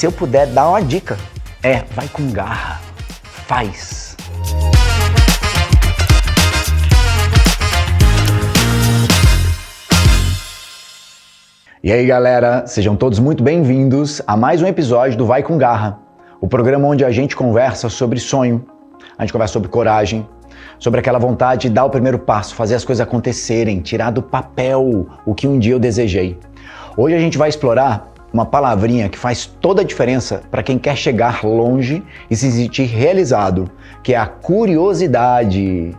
se eu puder dar uma dica, vai com garra, faz. E aí galera, sejam todos muito bem-vindos a mais um episódio do Vai com Garra, o programa onde a gente conversa sobre sonho, a gente conversa sobre coragem, sobre aquela vontade de dar o primeiro passo, fazer as coisas acontecerem, tirar do papel o que um dia eu desejei. Hoje a gente vai explorar uma palavrinha que faz toda a diferença para quem quer chegar longe e se sentir realizado, que é a curiosidade.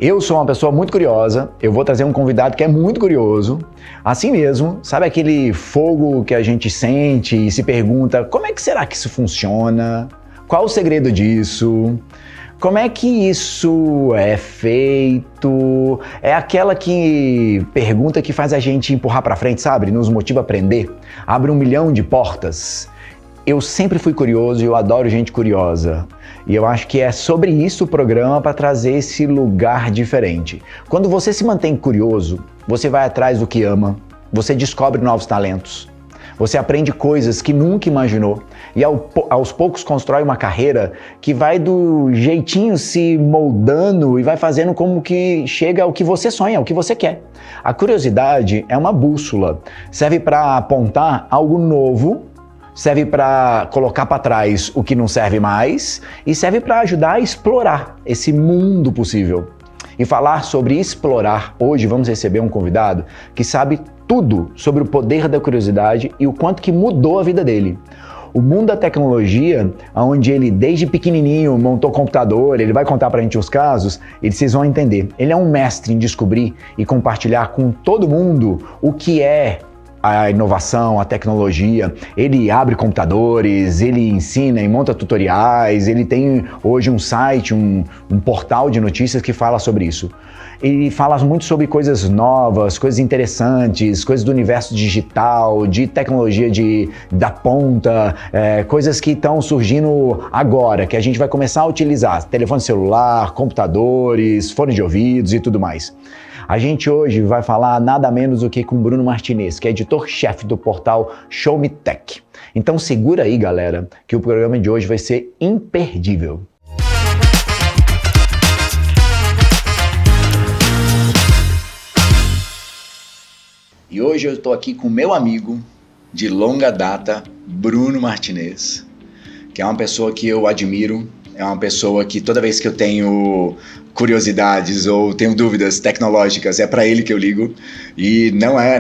Eu sou uma pessoa muito curiosa, eu vou trazer um convidado que é muito curioso. Assim mesmo, sabe aquele fogo que a gente sente e se pergunta como é que será que isso funciona? Qual o segredo disso? Como é que isso é feito? É aquela pergunta que faz a gente empurrar para frente, sabe? Nos motiva a aprender, abre 1 milhão de portas. Eu sempre fui curioso e eu adoro gente curiosa. E eu acho que é sobre isso o programa, para trazer esse lugar diferente. Quando você se mantém curioso, você vai atrás do que ama, você descobre novos talentos, você aprende coisas que nunca imaginou e aos poucos constrói uma carreira que vai do jeitinho se moldando e vai fazendo como que chega ao que você sonha, ao que você quer. A curiosidade é uma bússola, serve para apontar algo novo, serve para colocar para trás o que não serve mais e serve para ajudar a explorar esse mundo possível. E falar sobre explorar, hoje vamos receber um convidado que sabe tudo sobre o poder da curiosidade e o quanto que mudou a vida dele. O mundo da tecnologia, onde ele desde pequenininho montou computador, ele vai contar pra gente os casos e vocês vão entender. Ele é um mestre em descobrir e compartilhar com todo mundo o que é a inovação, a tecnologia. Ele abre computadores, ele ensina e monta tutoriais, ele tem hoje um site, um portal de notícias que fala sobre isso. Ele fala muito sobre coisas novas, coisas interessantes, coisas do universo digital, de tecnologia da ponta, coisas que estão surgindo agora, que a gente vai começar a utilizar, telefone celular, computadores, fones de ouvidos e tudo mais. A gente hoje vai falar nada menos do que com Bruno Martinez, que é editor-chefe do portal Show Me Tech. Então segura aí, galera, que o programa de hoje vai ser imperdível. E hoje eu estou aqui com meu amigo de longa data, Bruno Martinez, que é uma pessoa que eu admiro, é uma pessoa que toda vez que eu tenho curiosidades ou tenho dúvidas tecnológicas, é para ele que eu ligo e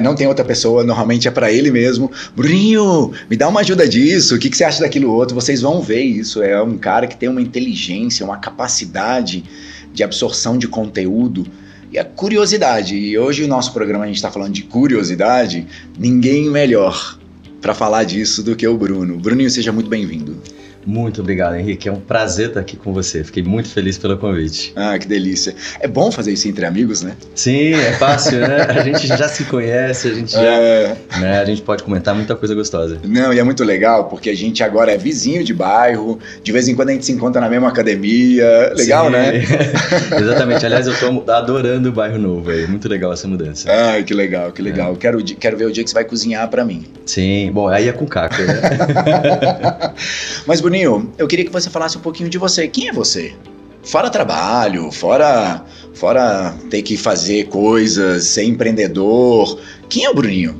não tem outra pessoa, normalmente é para ele mesmo. Bruninho, me dá uma ajuda disso, o que você acha daquilo outro? Vocês vão ver isso, é um cara que tem uma inteligência, uma capacidade de absorção de conteúdo e a curiosidade. E hoje o nosso programa a gente está falando de curiosidade, ninguém melhor para falar disso do que o Bruno. Bruninho, seja muito bem-vindo. Muito obrigado, Henrique. É um prazer estar aqui com você. Fiquei muito feliz pelo convite. Ah, que delícia. É bom fazer isso entre amigos, né? Sim, é fácil, né? A gente já se conhece, a gente pode comentar muita coisa gostosa. Não, e é muito legal, porque a gente agora é vizinho de bairro, de vez em quando a gente se encontra na mesma academia. Legal, sim, né? Exatamente. Aliás, eu tô adorando o bairro novo aí. Muito legal essa mudança. Ai, que legal, que legal. Quero ver o dia que você vai cozinhar pra mim. Sim, bom, aí é com caco, né? Mas, Bruninho, eu queria que você falasse um pouquinho de você. Quem é você? Fora trabalho, fora ter que fazer coisas, ser empreendedor. Quem é o Bruninho?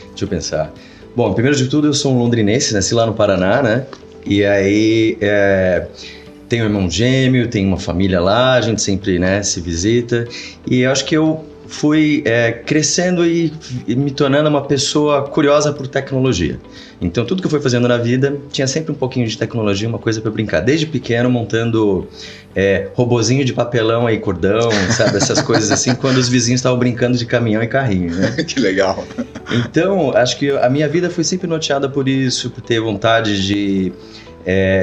Deixa eu pensar. Bom, primeiro de tudo, eu sou um londrinense, nasci lá no Paraná, né? E aí, tenho um irmão gêmeo, tenho uma família lá, a gente sempre, né, se visita. E eu acho que eu fui crescendo e me tornando uma pessoa curiosa por tecnologia. Então tudo que eu fui fazendo na vida tinha sempre um pouquinho de tecnologia, uma coisa para brincar. Desde pequeno montando robozinho de papelão e cordão, sabe? Essas coisas assim, quando os vizinhos estavam brincando de caminhão e carrinho, né? Que legal! Então acho que a minha vida foi sempre norteada por isso, por ter vontade de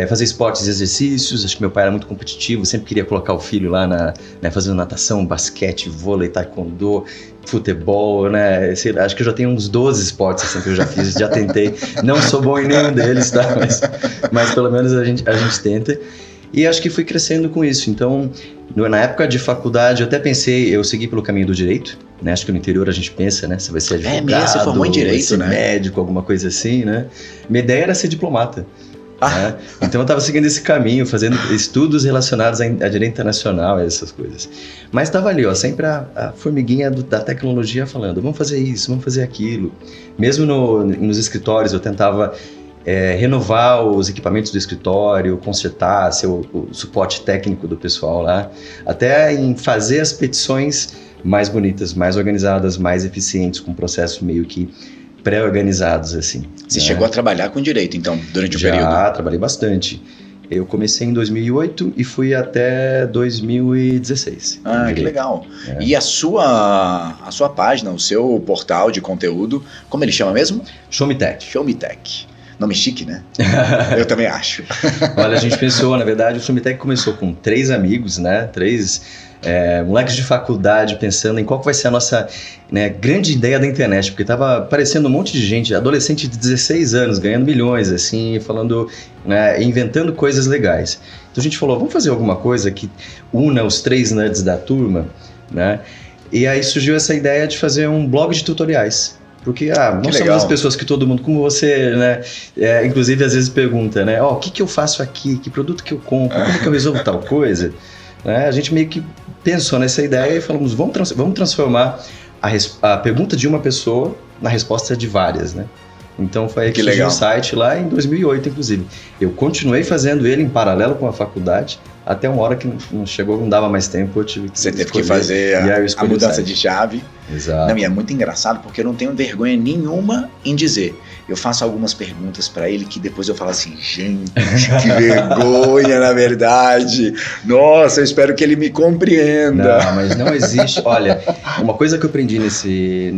fazer esportes e exercícios. Acho que meu pai era muito competitivo, sempre queria colocar o filho lá fazendo natação, basquete, vôlei, taekwondo, futebol, né? Acho que eu já tenho uns 12 esportes assim, que eu já fiz, já tentei. Não sou bom em nenhum deles, tá? Mas pelo menos a gente tenta. E acho que fui crescendo com isso. Então, na época de faculdade, eu até pensei, eu segui pelo caminho do direito. né? Acho que no interior a gente pensa, né? Você vai ser advogado, mesmo, você formou em direito, ser né? médico, alguma coisa assim, né? Minha ideia era ser diplomata. Né? Então eu estava seguindo esse caminho, fazendo estudos relacionados a direito internacional, essas coisas. Mas estava ali, ó, sempre a formiguinha da tecnologia falando, vamos fazer isso, vamos fazer aquilo. Mesmo nos escritórios eu tentava renovar os equipamentos do escritório, consertar, ser o suporte técnico do pessoal lá, até em fazer as petições mais bonitas, mais organizadas, mais eficientes, com processos meio que pré-organizados, assim. Você chegou a trabalhar com direito, então, durante o período? Já, trabalhei bastante. Eu comecei em 2008 e fui até 2016. Que legal. E a sua página, o seu portal de conteúdo, como ele chama mesmo? Show Me Tech. Show Me Tech. Nome chique, né? Eu também acho. Olha, a gente pensou, na verdade, o Show Me Tech começou com 3 amigos, né? 3 moleques de faculdade pensando em qual vai ser a nossa, né, grande ideia da internet, porque tava aparecendo um monte de gente, adolescente de 16 anos, ganhando milhões, assim, falando, né, inventando coisas legais. Então a gente falou, vamos fazer alguma coisa que una os 3 nerds da turma, né? E aí surgiu essa ideia de fazer um blog de tutoriais. Porque nós somos as pessoas que todo mundo, como você, né, inclusive às vezes pergunta, né, o que eu faço aqui, que produto que eu compro, como que eu resolvo tal coisa, né? A gente meio que pensou nessa ideia e falamos, vamos transformar a pergunta de uma pessoa na resposta de várias, né? Então foi aí que surgiu o site lá em 2008, inclusive. Eu continuei fazendo ele em paralelo com a faculdade, até uma hora que não chegou, não dava mais tempo, eu tive que Você teve que fazer a mudança de chave. Exato. Não, e é muito engraçado porque eu não tenho vergonha nenhuma em dizer. Eu faço algumas perguntas pra ele que depois eu falo assim, gente, que vergonha, na verdade. Nossa, eu espero que ele me compreenda. Não, mas não existe. Olha, uma coisa que eu aprendi nesse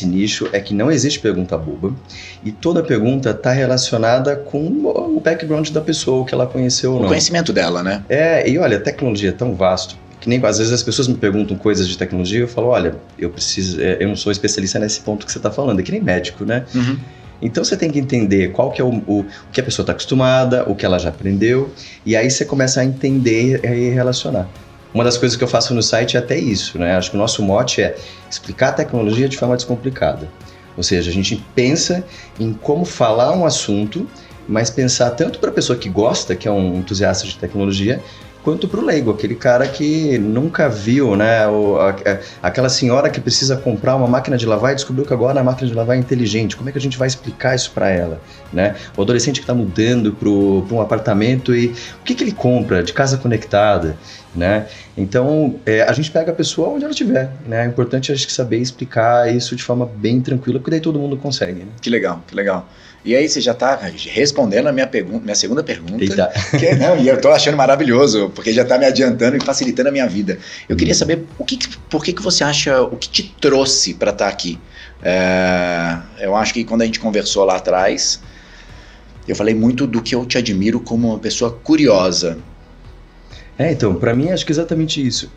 nicho é que não existe pergunta boba e toda pergunta está relacionada com o background da pessoa, o que ela conheceu ou não. O conhecimento dela, né? E olha, a tecnologia é tão vasto que nem às vezes as pessoas me perguntam coisas de tecnologia e eu falo, olha, eu não sou especialista nesse ponto que você está falando, é que nem médico, né? Uhum. Então você tem que entender qual que é o que a pessoa está acostumada, o que ela já aprendeu, e aí você começa a entender e relacionar. Uma das coisas que eu faço no site é até isso, né? Acho que o nosso mote é explicar a tecnologia de forma descomplicada. Ou seja, a gente pensa em como falar um assunto, mas pensar tanto para a pessoa que gosta, que é um entusiasta de tecnologia, quanto para o leigo, aquele cara que nunca viu, né, aquela senhora que precisa comprar uma máquina de lavar e descobriu que agora a máquina de lavar é inteligente, como é que a gente vai explicar isso para ela, né? O adolescente que está mudando para um apartamento e o que ele compra de casa conectada, né? Então, a gente pega a pessoa onde ela estiver, né? É importante a gente saber explicar isso de forma bem tranquila, porque daí todo mundo consegue, né? Que legal, que legal. E aí você já está respondendo a minha segunda pergunta. Eita. E eu estou achando maravilhoso, porque já está me adiantando e facilitando a minha vida. Eu queria saber por que você acha, o que te trouxe para estar aqui? Eu acho que quando a gente conversou lá atrás, eu falei muito do que eu te admiro como uma pessoa curiosa. Então, para mim acho que é exatamente isso.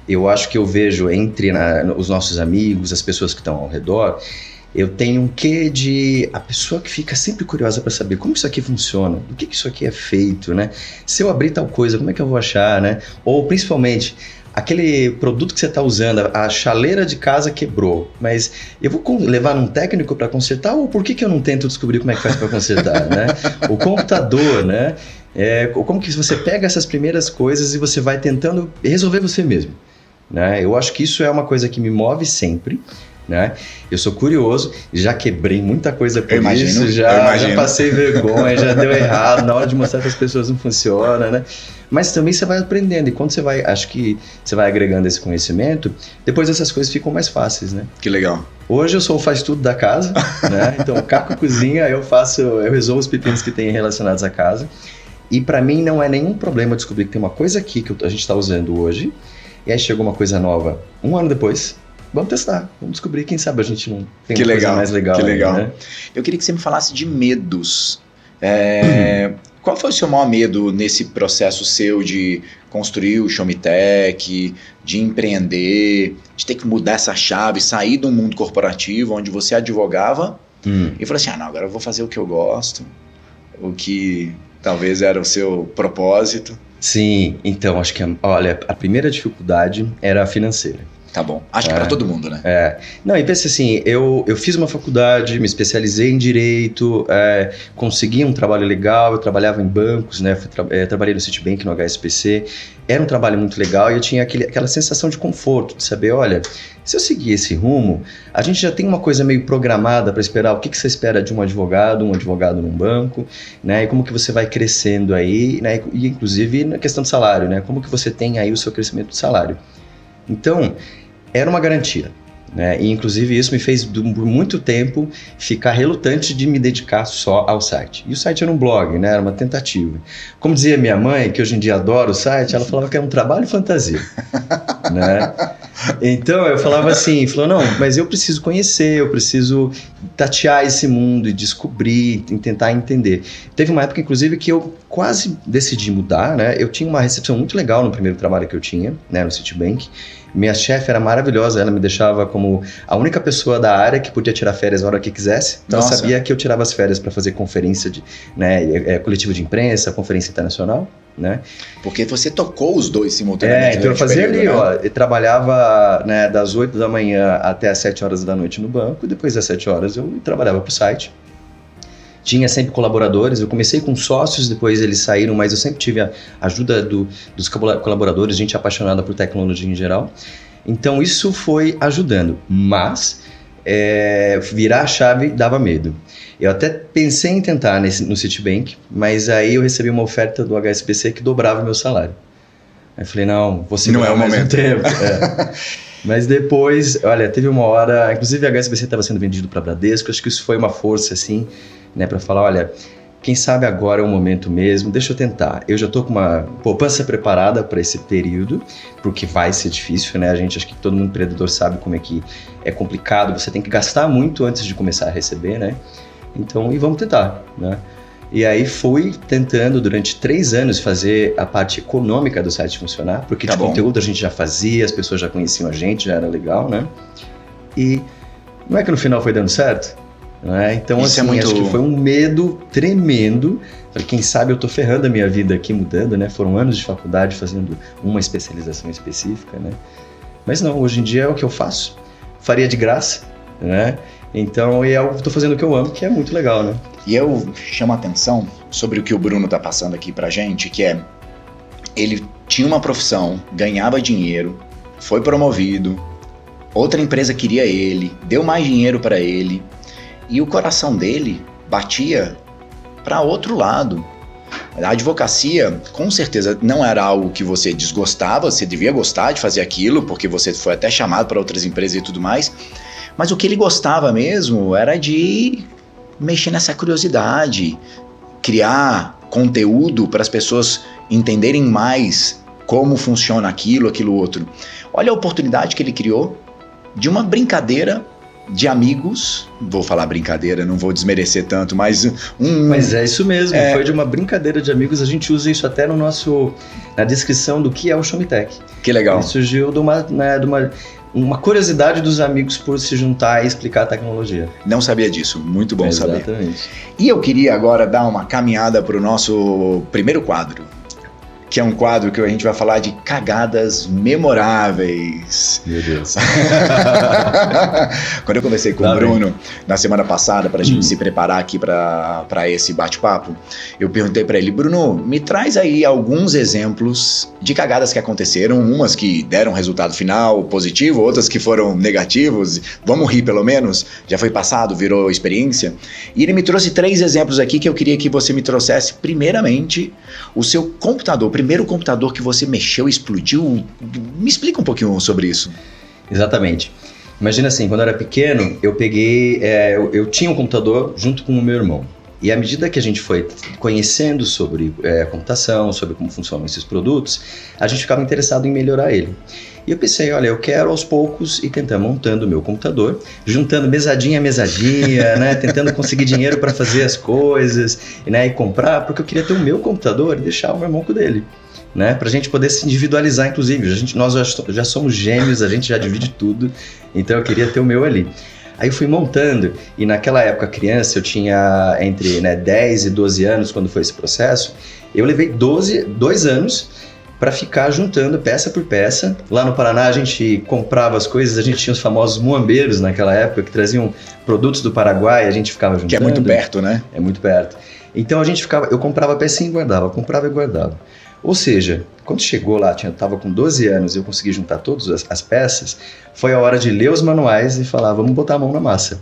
Eu acho que eu vejo entre os nossos amigos, as pessoas que estão ao redor, eu tenho um quê de a pessoa que fica sempre curiosa para saber como isso aqui funciona, do que isso aqui é feito, né? Se eu abrir tal coisa, como é que eu vou achar, né? Ou principalmente, aquele produto que você está usando, a chaleira de casa quebrou, mas eu vou levar um técnico para consertar ou por que eu não tento descobrir como é que faz para consertar, né? O computador, né? Como que você pega essas primeiras coisas e você vai tentando resolver você mesmo, né? Eu acho que isso é uma coisa que me move sempre, né? Eu sou curioso, já quebrei muita coisa por isso, já passei vergonha, já deu errado, na hora de mostrar para as pessoas não funciona, né? Mas também você vai aprendendo e quando acho que você vai agregando esse conhecimento, depois essas coisas ficam mais fáceis, né? Que legal. Hoje eu sou o faz-tudo da casa, né? Então, caco cozinha, eu resolvo os pepinos que tem relacionados à casa e para mim não é nenhum problema descobrir que tem uma coisa aqui que a gente está usando hoje e aí chegou uma coisa nova 1 ano depois. Vamos testar, vamos descobrir, quem sabe a gente não tem uma coisa mais legal. Que legal. Né? Eu queria que você me falasse de medos. Qual foi o seu maior medo nesse processo seu de construir o Show Me Tech, de empreender, de ter que mudar essa chave, sair do mundo corporativo onde você advogava e falar assim, não, agora eu vou fazer o que eu gosto, o que talvez era o seu propósito. Sim, então acho que a primeira dificuldade era a financeira. Tá bom. Acho que para todo mundo, né? Não, e pensa assim, eu fiz uma faculdade, me especializei em Direito, consegui um trabalho legal, eu trabalhava em bancos, né? Trabalhei no Citibank, no HSBC. Era um trabalho muito legal e eu tinha aquela sensação de conforto, de saber, olha, se eu seguir esse rumo, a gente já tem uma coisa meio programada para esperar o que você espera de um advogado num banco, né? E como que você vai crescendo aí, né? E inclusive na questão do salário, né? Como que você tem aí o seu crescimento de salário. Então, era uma garantia, né? E inclusive isso me fez por muito tempo ficar relutante de me dedicar só ao site. E o site era um blog, né? Era uma tentativa. Como dizia minha mãe, que hoje em dia adora o site, ela falava que era um trabalho fantasia, né? Então eu falava assim, não, mas eu preciso conhecer, eu preciso tatear esse mundo e descobrir, e tentar entender. Teve uma época, inclusive, que eu quase decidi mudar, né? Eu tinha uma recepção muito legal no primeiro trabalho que eu tinha, né, no Citibank. Minha chefe era maravilhosa, ela me deixava como a única pessoa da área que podia tirar férias a hora que quisesse. Então eu sabia que eu tirava as férias para fazer conferência, coletiva de imprensa, conferência internacional, né? Porque você tocou os dois simultaneamente. Então eu fazia período, ali, né? Eu trabalhava, né, das 8 da manhã até as 7 horas da noite no banco, e depois das 7 horas eu trabalhava para o site. Tinha sempre colaboradores, eu comecei com sócios, depois eles saíram, mas eu sempre tive a ajuda dos colaboradores, gente apaixonada por tecnologia em geral. Então isso foi ajudando, mas virar a chave dava medo. Eu até pensei em tentar no Citibank, mas aí eu recebi uma oferta do HSBC que dobrava o meu salário. Aí eu falei, não, vou segurar mais um tempo. Mas depois, olha, teve uma hora, inclusive a HSBC estava sendo vendido para Bradesco, acho que isso foi uma força assim, né, para falar, olha, quem sabe agora é o momento mesmo, deixa eu tentar. Eu já estou com uma poupança preparada para esse período, porque vai ser difícil, né? Acho que todo mundo empreendedor sabe como é que é complicado, você tem que gastar muito antes de começar a receber, né? Então, e vamos tentar, né? E aí fui tentando durante 3 anos fazer a parte econômica do site funcionar, porque de conteúdo a gente já fazia, as pessoas já conheciam a gente, já era legal, né? E não é que no final foi dando certo? Né? Então, isso assim, acho que foi um medo tremendo. Falei, quem sabe eu tô ferrando a minha vida aqui, mudando, né? Foram anos de faculdade fazendo uma especialização específica, né? Mas não, hoje em dia é o que eu faço. Faria de graça, né? Então, eu tô fazendo o que eu amo, que é muito legal, né? E eu chamo a atenção sobre o que o Bruno tá passando aqui pra gente, que é, ele tinha uma profissão, ganhava dinheiro, foi promovido, outra empresa queria ele, deu mais dinheiro para ele, e o coração dele batia para outro lado. A advocacia, com certeza, não era algo que você desgostava, você devia gostar de fazer aquilo, porque você foi até chamado para outras empresas e tudo mais, mas o que ele gostava mesmo era de mexer nessa curiosidade, criar conteúdo para as pessoas entenderem mais como funciona aquilo outro. Olha a oportunidade que ele criou de uma brincadeira de amigos, vou falar brincadeira, não vou desmerecer tanto, mas Mas é isso mesmo, foi de uma brincadeira de amigos, a gente usa isso até na descrição do que é o Showmetech. Que legal. Ele surgiu de uma curiosidade dos amigos por se juntar e explicar a tecnologia. Não sabia disso, muito bom saber. Exatamente. E eu queria agora dar uma caminhada para o nosso primeiro quadro, que é um quadro que a gente vai falar de cagadas memoráveis. Meu Deus. Quando eu conversei com o Bruno na semana passada para a gente se preparar aqui para esse bate-papo, eu perguntei para ele, Bruno, me traz aí alguns exemplos de cagadas que aconteceram, umas que deram resultado final positivo, outras que foram negativos, vamos rir pelo menos, já foi passado, virou experiência. E ele me trouxe 3 exemplos aqui que eu queria que você me trouxesse. Primeiramente, o seu computador, primeiro computador que você mexeu e explodiu. Me explica um pouquinho sobre isso. Exatamente. Imagina assim, quando eu era pequeno, eu peguei, eu tinha um computador junto com o meu irmão. E à medida que a gente foi conhecendo sobre computação, sobre como funcionam esses produtos, a gente ficava interessado em melhorar ele. E eu pensei, olha, eu quero aos poucos ir tentando montando o meu computador, juntando mesadinha a mesadinha, né, tentando conseguir dinheiro para fazer as coisas, né, e comprar, porque eu queria ter o meu computador e deixar o meu irmão com o dele, né, pra gente poder se individualizar, inclusive. Nós já somos gêmeos, a gente já divide tudo, então eu queria ter o meu ali. Aí eu fui montando, e naquela época criança, eu tinha entre 10 e 12 anos quando foi esse processo, eu levei 2 anos para ficar juntando peça por peça. Lá no Paraná a gente comprava as coisas, a gente tinha os famosos muambeiros naquela época, que traziam produtos do Paraguai, a gente ficava juntando. Que é muito perto, né? É muito perto. Então eu comprava pecinha e guardava, comprava e guardava. Ou seja, quando chegou lá, eu estava com 12 anos e eu consegui juntar todas as peças, foi a hora de ler os manuais e falar, vamos botar a mão na massa.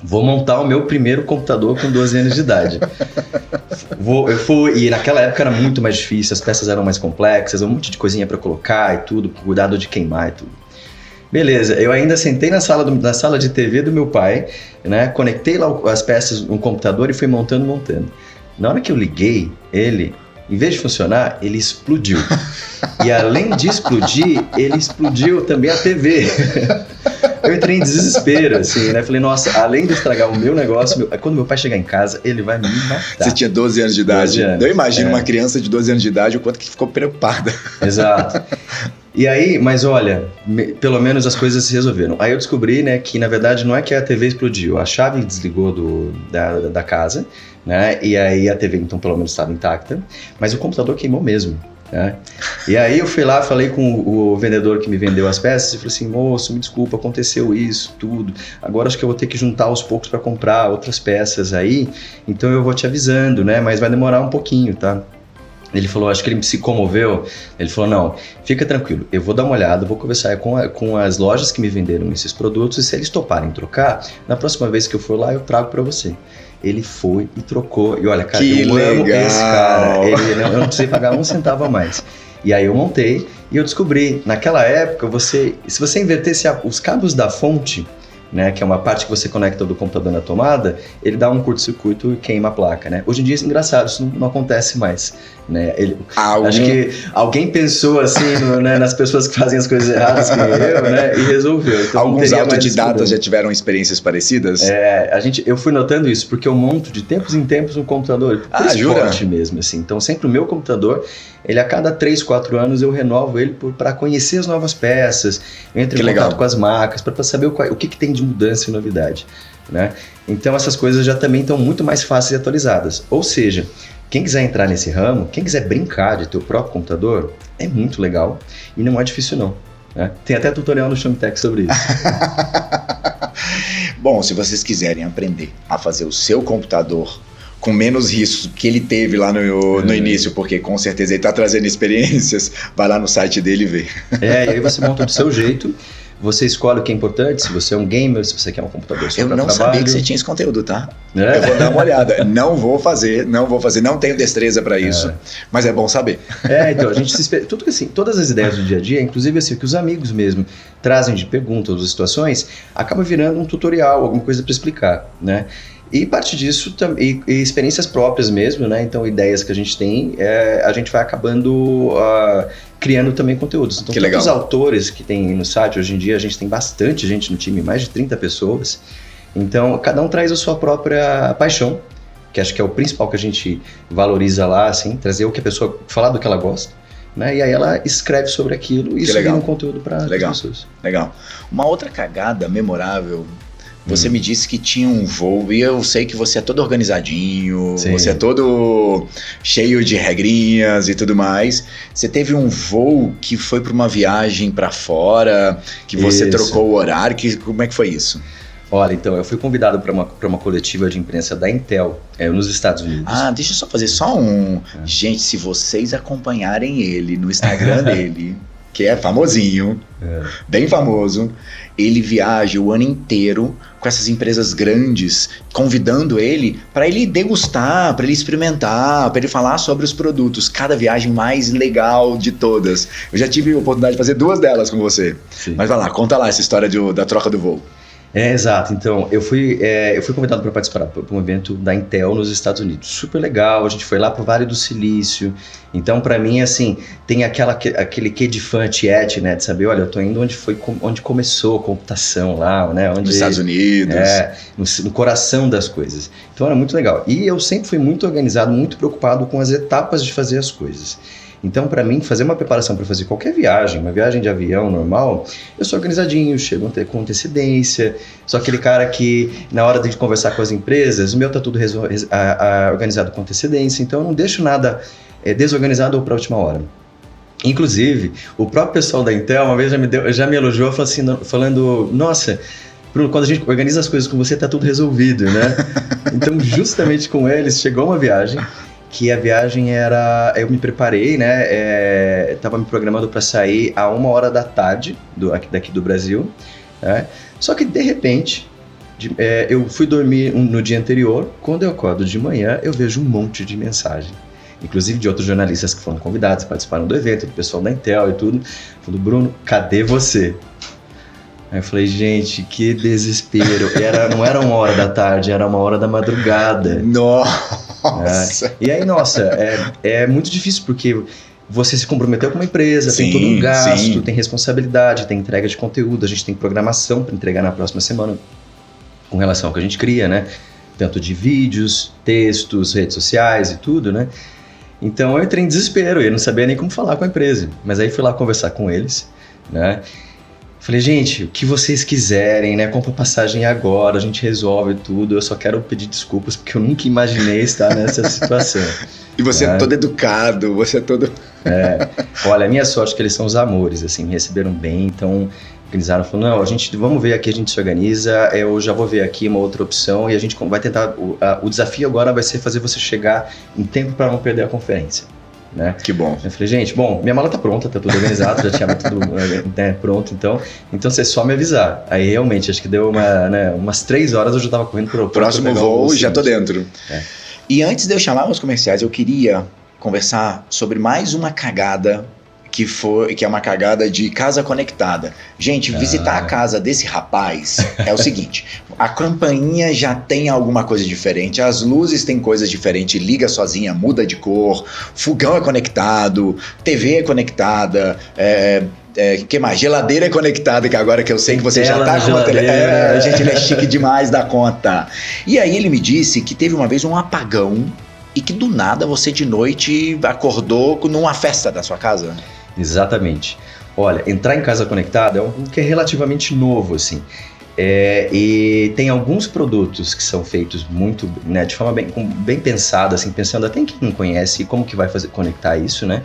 Vou montar o meu primeiro computador com 12 anos de idade. E naquela época era muito mais difícil, as peças eram mais complexas, um monte de coisinha para colocar e tudo, cuidado de queimar e tudo. Beleza, eu ainda sentei na sala de TV do meu pai, né, conectei lá as peças no computador e fui montando. Na hora que eu liguei ele, em vez de funcionar, ele explodiu. E além de explodir, ele explodiu também a TV. Eu entrei em desespero, assim, né? Falei, nossa, além de estragar o meu negócio, quando meu pai chegar em casa, ele vai me matar. Você tinha 12 anos de idade. 12 anos, eu imagino uma criança de 12 anos de idade, o quanto que ficou preocupada. Exato. E aí, mas olha, pelo menos as coisas se resolveram. Aí eu descobri, né, que na verdade não é que a TV explodiu, a chave desligou da casa, né, e aí a TV então pelo menos estava intacta, mas o computador queimou mesmo. Né? E aí eu fui lá, falei com o vendedor que me vendeu as peças e falei assim, moço, me desculpa, aconteceu isso, tudo, agora acho que eu vou ter que juntar aos poucos para comprar outras peças aí, então eu vou te avisando, né, mas vai demorar um pouquinho, tá? Ele falou, acho que ele se comoveu, ele falou, não, fica tranquilo, eu vou dar uma olhada, vou conversar com as lojas que me venderam esses produtos e se eles toparem trocar, na próxima vez que eu for lá eu trago para você. Ele foi e trocou, e olha, cara, que eu legal. amo esse cara, eu não precisei pagar um centavo a mais. E aí eu montei e eu descobri, naquela época, se você invertesse os cabos da fonte, né, que é uma parte que você conecta do computador na tomada, ele dá um curto-circuito e queima a placa, né? Hoje em dia isso é engraçado, isso não acontece mais, né? Acho que alguém pensou assim né, nas pessoas que fazem as coisas erradas que eu, né, e resolveu. Então, alguns autodidatas já tiveram experiências parecidas? Eu fui notando isso, porque eu monto de tempos em tempos um computador por esporte mesmo, assim. Então sempre o meu computador, ele a cada 3, 4 anos eu renovo ele para conhecer as novas peças, eu entro em contato com as marcas, para saber o que tem de mudança e novidade, né? Então essas coisas já também estão muito mais fáceis e atualizadas. Ou seja, quem quiser entrar nesse ramo, quem quiser brincar de ter o próprio computador, é muito legal e não é difícil não, né? Tem até tutorial no Chamitech sobre isso. Bom, se vocês quiserem aprender a fazer o seu computador com menos risco que ele teve lá no início, porque com certeza ele está trazendo experiências, vai lá no site dele e vê. E aí você monta do seu jeito, você escolhe o que é importante, se você é um gamer, se você quer um computador só para trabalho. Eu não sabia que você tinha esse conteúdo, tá? Eu vou dar uma olhada. Não vou fazer, não tenho destreza para isso, mas é bom saber. Então, a gente se espera, tudo assim, todas as ideias do dia a dia, inclusive assim, o que os amigos mesmo trazem de perguntas ou situações, acaba virando um tutorial, alguma coisa para explicar, né? E parte disso, e experiências próprias mesmo, né? Então, ideias que a gente tem, a gente vai acabando criando também conteúdos. Então, todos os autores que tem no site, hoje em dia, a gente tem bastante gente no time, mais de 30 pessoas. Então, cada um traz a sua própria paixão, que acho que é o principal que a gente valoriza lá, assim, trazer o que a pessoa, falar do que ela gosta, né? E aí ela escreve sobre aquilo e isso vira um conteúdo para as pessoas. Legal. Uma outra cagada memorável. Você me disse que tinha um voo e eu sei que você é todo organizadinho, Sim. Você é todo cheio de regrinhas e tudo mais. Você teve um voo que foi para uma viagem para fora, que você trocou o horário, como é que foi isso? Olha, então, eu fui convidado para uma coletiva de imprensa da Intel, nos Estados Unidos. Deixa eu só fazer Gente, se vocês acompanharem ele no Instagram dele, que é famosinho, bem famoso, ele viaja o ano inteiro com essas empresas grandes, convidando ele para ele degustar, para ele experimentar, para ele falar sobre os produtos. Cada viagem mais legal de todas. Eu já tive a oportunidade de fazer 2 delas com você. Sim. Mas vai lá, conta lá essa história da troca do voo. Exato. Então, eu fui convidado para participar de um evento da Intel nos Estados Unidos. Super legal, a gente foi lá pro Vale do Silício. Então, para mim, assim, tem aquele quê de fã tiete, né? De saber, olha, eu tô indo onde começou a computação lá, né? Nos Estados Unidos. No coração das coisas. Então, era muito legal. E eu sempre fui muito organizado, muito preocupado com as etapas de fazer as coisas. Então, para mim, fazer uma preparação para fazer qualquer viagem, uma viagem de avião normal, eu sou organizadinho, chego com antecedência, sou aquele cara que, na hora de conversar com as empresas, o meu tá tudo organizado com antecedência, então eu não deixo nada desorganizado ou para a última hora. Inclusive, o próprio pessoal da Intel uma vez já me elogiou falando, nossa, Bruno, quando a gente organiza as coisas com você, tá tudo resolvido, né? Então, justamente com eles, chegou uma viagem, que a viagem era... Eu me preparei, né? Tava me programando para sair a 1h da tarde daqui do Brasil, né? Só que, de repente, eu fui dormir no dia anterior. Quando eu acordo de manhã, eu vejo um monte de mensagem. Inclusive de outros jornalistas que foram convidados, participaram do evento, do pessoal da Intel e tudo. Falando, Bruno, cadê você? Aí eu falei, gente, que desespero. Não era 1h da tarde, era 1h da madrugada. Nossa! E aí, nossa, é muito difícil porque você se comprometeu com uma empresa, tem todo um gasto, tem responsabilidade, tem entrega de conteúdo, a gente tem programação para entregar na próxima semana com relação ao que a gente cria, né? Tanto de vídeos, textos, redes sociais e tudo, né? Então eu entrei em desespero e eu não sabia nem como falar com a empresa. Mas aí fui lá conversar com eles, né? Falei, gente, o que vocês quiserem, né? Compra passagem agora, a gente resolve tudo. Eu só quero pedir desculpas porque eu nunca imaginei estar nessa situação. E você é todo educado, você é todo... Olha, a minha sorte é que eles são os amores, assim, me receberam bem, então organizaram, falaram, não, vamos ver aqui, a gente se organiza, eu já vou ver aqui uma outra opção e a gente vai tentar, o desafio agora vai ser fazer você chegar em tempo para não perder a conferência. Né? Que bom. Eu falei, gente, minha mala tá pronta, tá tudo organizado, já tinha tudo pronto, então você só me avisar. Aí realmente, acho que deu umas 3 horas eu já tava correndo pro próximo voo, já tô dentro. E antes de eu chamar os comerciais, eu queria conversar sobre mais uma cagada que é uma cagada de casa conectada. Gente, visitar a casa desse rapaz é o seguinte, a campainha já tem alguma coisa diferente, as luzes têm coisas diferentes, liga sozinha, muda de cor, fogão é conectado, TV é conectada, que mais? Geladeira é conectada, que agora que eu sei que você já tá com uma televisão. Gente, ele é chique demais da conta. E aí ele me disse que teve uma vez um apagão e que do nada você de noite acordou numa festa da sua casa. Exatamente. Olha, entrar em casa conectada é algo que é relativamente novo, assim. E tem alguns produtos que são feitos muito, né, de forma bem pensada, assim, pensando até em quem não conhece como que vai conectar isso, né?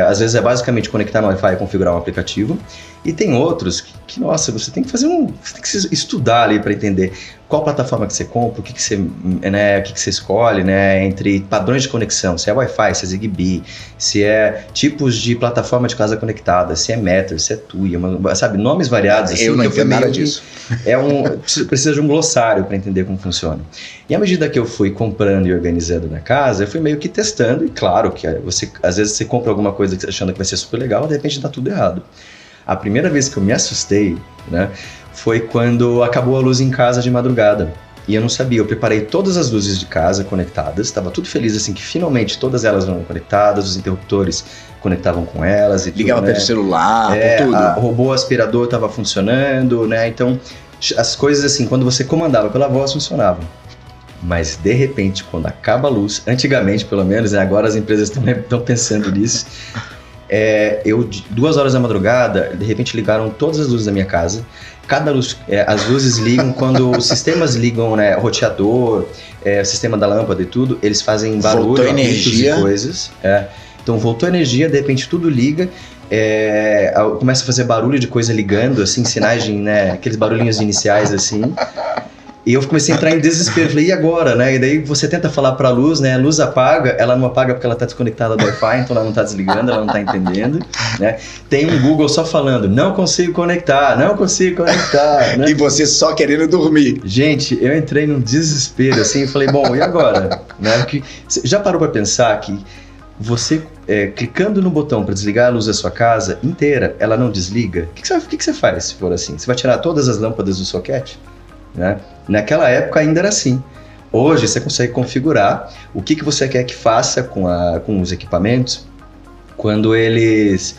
Às vezes é basicamente conectar no Wi-Fi e configurar um aplicativo. E tem outros que nossa, você tem que você tem que estudar ali para entender qual plataforma que você compra, o que você escolhe, né, entre padrões de conexão, se é Wi-Fi, se é Zigbee, se é tipos de plataforma de casa conectada, se é Matter, se é TUI, sabe, nomes variados. Assim, eu não entendo nada disso. Precisa de um glossário para entender como funciona. E à medida que eu fui comprando e organizando na casa, eu fui meio que testando, e claro que às vezes você compra alguma coisa achando que vai ser super legal, de repente dá tudo errado. A primeira vez que eu me assustei, né, foi quando acabou a luz em casa de madrugada. E eu não sabia, eu preparei todas as luzes de casa conectadas, estava tudo feliz assim que finalmente todas elas eram conectadas, os interruptores conectavam com elas. Ligava pelo celular, por tudo. O robô aspirador estava funcionando, né? Então as coisas assim, quando você comandava pela voz, funcionavam. Mas de repente, quando acaba a luz, antigamente pelo menos, né, agora as empresas estão pensando nisso, 2 horas da madrugada, de repente ligaram todas as luzes da minha casa. Cada luz, as luzes ligam quando os sistemas ligam, né, roteador, o sistema da lâmpada e tudo, eles fazem barulho, voltou energia, e coisas. Então voltou energia, de repente tudo liga, começa a fazer barulho de coisa ligando, assim, sinais de, né, aqueles barulhinhos iniciais assim. E eu comecei a entrar em desespero, falei, e agora, né? E daí você tenta falar pra luz, né? A luz apaga, ela não apaga porque ela tá desconectada do Wi-Fi, então ela não tá desligando, ela não tá entendendo, né? Tem um Google só falando, não consigo conectar, né? E você só querendo dormir. Gente, eu entrei num desespero, assim, e falei, bom, e agora? Né? Porque já parou pra pensar que você, clicando no botão para desligar a luz da sua casa inteira, ela não desliga? O que você faz se for assim? Você vai tirar todas as lâmpadas do soquete? Né? Naquela época ainda era assim. Hoje você consegue configurar o que você quer que faça com os equipamentos quando eles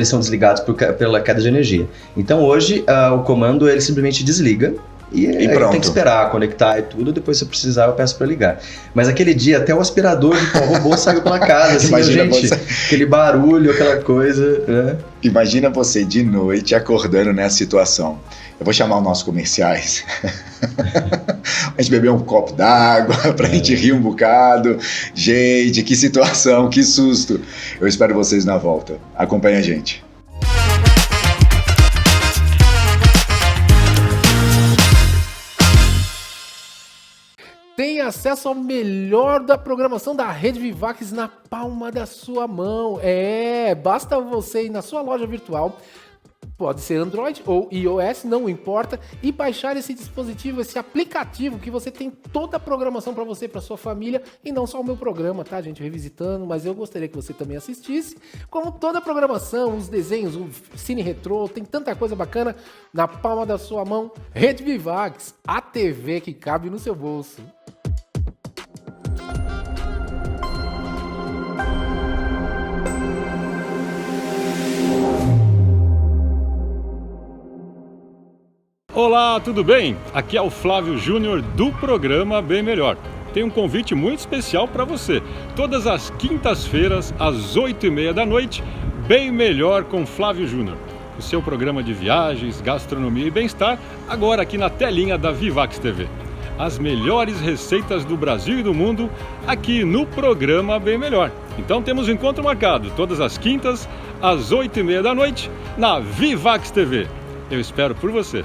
são desligados pela queda de energia. Então hoje o comando ele simplesmente desliga e pronto. Tem que esperar, conectar e tudo, depois se eu precisar eu peço para ligar. Mas aquele dia até o aspirador de pó robô saiu pela casa, assim, gente, aquele barulho, aquela coisa, né? Imagina você de noite acordando nessa situação. Eu vou chamar os nossos comerciais. A gente beber um copo d'água, pra gente rir um bocado. Gente, que situação, que susto. Eu espero vocês na volta. Acompanhe a gente. Tem acesso ao melhor da programação da Rede Vivax na palma da sua mão. Basta você ir na sua loja virtual, pode ser Android ou iOS, não importa, e baixar esse dispositivo, esse aplicativo que você tem toda a programação para você, para sua família, e não só o meu programa, tá, gente, revisitando, mas eu gostaria que você também assistisse, como toda a programação, os desenhos, o Cine Retrô, tem tanta coisa bacana na palma da sua mão. Rede Vivax, a TV que cabe no seu bolso. Olá, tudo bem? Aqui é o Flávio Júnior do programa Bem Melhor. Tem um convite muito especial para você. Todas as quintas-feiras, às 8h30 da noite, Bem Melhor com Flávio Júnior. O seu programa de viagens, gastronomia e bem-estar, agora aqui na telinha da Vivax TV. As melhores receitas do Brasil e do mundo, aqui no programa Bem Melhor. Então temos um encontro marcado, todas as quintas, às 8h30 da noite, na Vivax TV. Eu espero por você.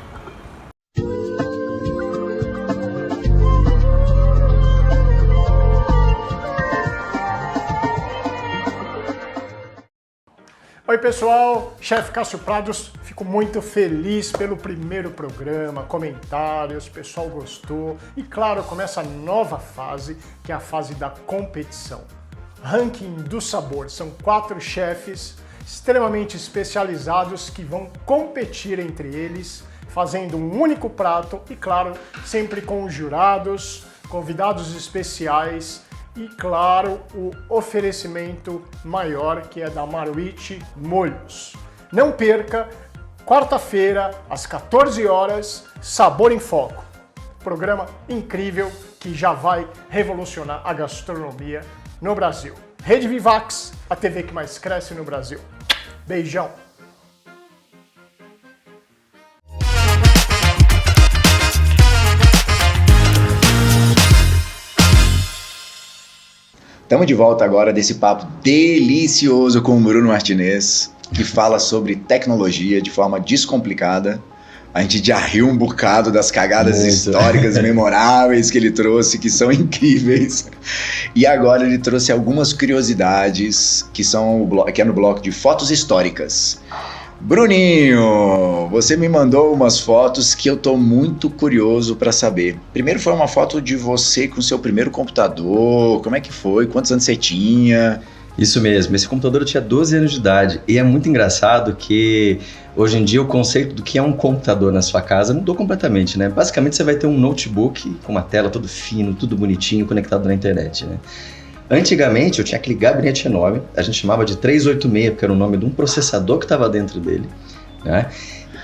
Oi pessoal, chefe Cássio Prados, fico muito feliz pelo primeiro programa, comentários, o pessoal gostou e claro, começa a nova fase, que é a fase da competição. Ranking do Sabor, são 4 chefes extremamente especializados que vão competir entre eles, fazendo um único prato e claro, sempre com os jurados, convidados especiais e, claro, o oferecimento maior, que é da Marucci Molhos. Não perca, quarta-feira, às 14 horas, Sabor em Foco. Programa incrível que já vai revolucionar a gastronomia no Brasil. Rede Vivax, a TV que mais cresce no Brasil. Beijão! Estamos de volta agora desse papo delicioso com o Bruno Martinez, que fala sobre tecnologia de forma descomplicada. A gente já riu um bocado das cagadas históricas memoráveis que ele trouxe, que são incríveis. E agora ele trouxe algumas curiosidades que é no bloco de fotos históricas. Bruninho, você me mandou umas fotos que eu tô muito curioso para saber. Primeiro foi uma foto de você com o seu primeiro computador, como é que foi? Quantos anos você tinha? Isso mesmo, esse computador eu tinha 12 anos de idade e é muito engraçado que hoje em dia o conceito do que é um computador na sua casa mudou completamente, né? Basicamente você vai ter um notebook com uma tela todo fino, tudo bonitinho, conectado na internet, né? Antigamente eu tinha aquele gabinete enorme, a gente chamava de 386, porque era o nome de um processador que estava dentro dele, né?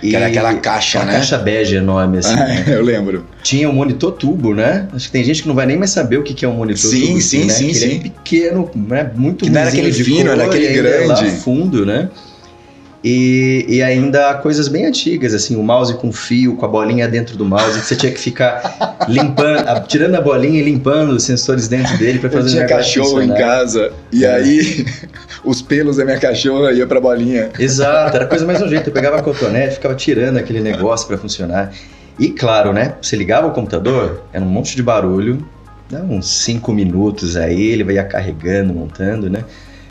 Que era aquela caixa, né? Caixa bege enorme, assim. Né? Eu lembro. Tinha um monitor turbo, né? Acho que tem gente que não vai nem mais saber o que é um monitor turbo. Sim, né? sim. Ele é pequeno, né? Muito que não era aquele fino, era aquele grande. Lá fundo, né? E ainda coisas bem antigas, assim, o mouse com fio, com a bolinha dentro do mouse, que você tinha que ficar limpando, tirando a bolinha e limpando os sensores dentro dele para fazer o negócio funcionar. Eu tinha cachorro em casa, e aí os pelos da minha cachorra iam pra bolinha. Exato, era a coisa mais nojenta. Eu pegava a cotonete, ficava tirando aquele negócio para funcionar. E claro, né, você ligava o computador, era um monte de barulho, né, uns 5 minutos aí, ele ia carregando, montando, né,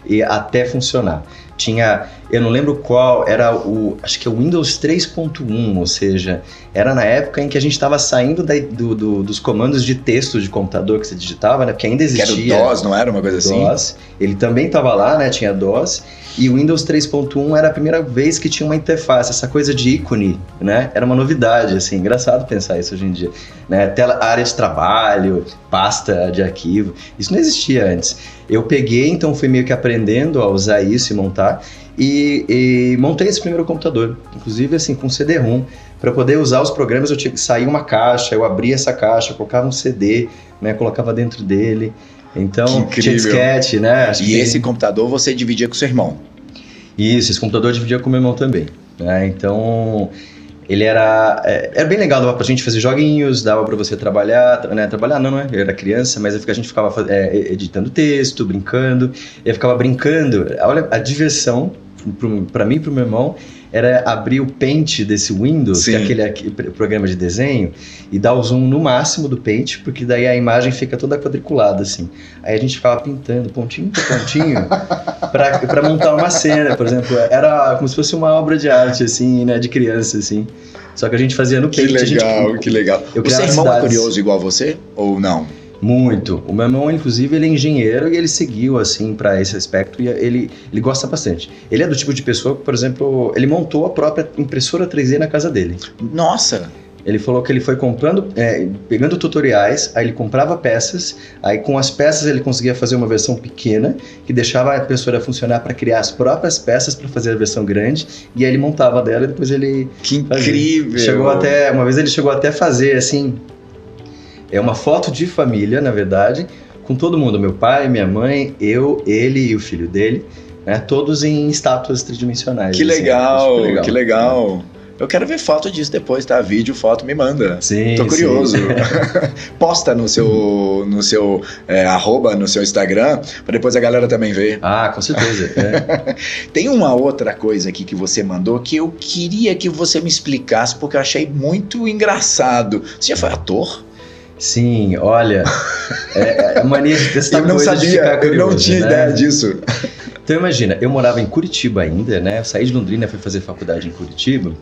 e até funcionar. Tinha, eu não lembro qual, era acho que é o Windows 3.1, ou seja, era na época em que a gente estava saindo dos comandos de texto de computador que você digitava, né, porque ainda existia. Que era o DOS, não era uma coisa assim? DOS, ele também estava lá, né, tinha DOS, e o Windows 3.1 era a primeira vez que tinha uma interface, essa coisa de ícone, né, era uma novidade, assim, engraçado pensar isso hoje em dia, né, área de trabalho, pasta de arquivo, isso não existia antes. Eu peguei, então fui meio que aprendendo a usar isso e montar, e montei esse primeiro computador, inclusive assim, com CD-ROM. Para poder usar os programas eu tinha que sair uma caixa, eu abria essa caixa, colocava um CD, né, colocava dentro dele, então tinha disquete, né. Esse computador você dividia com seu irmão? Isso, esse computador eu dividia com meu irmão também, né, então Ele era bem legal, dava pra gente fazer joguinhos, dava pra você trabalhar, né? Trabalhar não, eu era criança, mas a gente ficava editando texto, brincando, eu ficava brincando. Olha, a diversão, pra mim e pro meu irmão, era abrir o Paint desse Windows, que é aquele programa de desenho, e dar o zoom no máximo do Paint, porque daí a imagem fica toda quadriculada, assim. Aí a gente ficava pintando pontinho por pontinho pra montar uma cena, por exemplo. Era como se fosse uma obra de arte, assim, né, de criança, assim. Só que a gente fazia no Paint. Que legal. O seu irmão é curioso igual você, ou não? Muito. O meu irmão, inclusive, ele é engenheiro e ele seguiu, assim, para esse aspecto e ele gosta bastante. Ele é do tipo de pessoa que, por exemplo, ele montou a própria impressora 3D na casa dele. Nossa! Ele falou que ele foi comprando, pegando tutoriais, aí ele comprava peças, aí com as peças ele conseguia fazer uma versão pequena, que deixava a impressora funcionar para criar as próprias peças para fazer a versão grande, e aí ele montava dela e depois ele... Que incrível! Uma vez ele chegou até a fazer, assim... É uma foto de família, na verdade, com todo mundo, meu pai, minha mãe, eu, ele e o filho dele, né, todos em estátuas tridimensionais. Que legal, assim, que legal. Eu quero ver foto disso depois, tá? Vídeo, foto, me manda. Sim, tô curioso. Posta no seu arroba, no seu Instagram, pra depois a galera também ver. Ah, com certeza. Tem uma outra coisa aqui que você mandou que eu queria que você me explicasse, porque eu achei muito engraçado. Você já foi ator? Sim, olha, a mania de testar coisas. Eu não sabia, eu não tinha ideia disso. Então imagina, eu morava em Curitiba ainda, né? Eu saí de Londrina, fui fazer faculdade em Curitiba,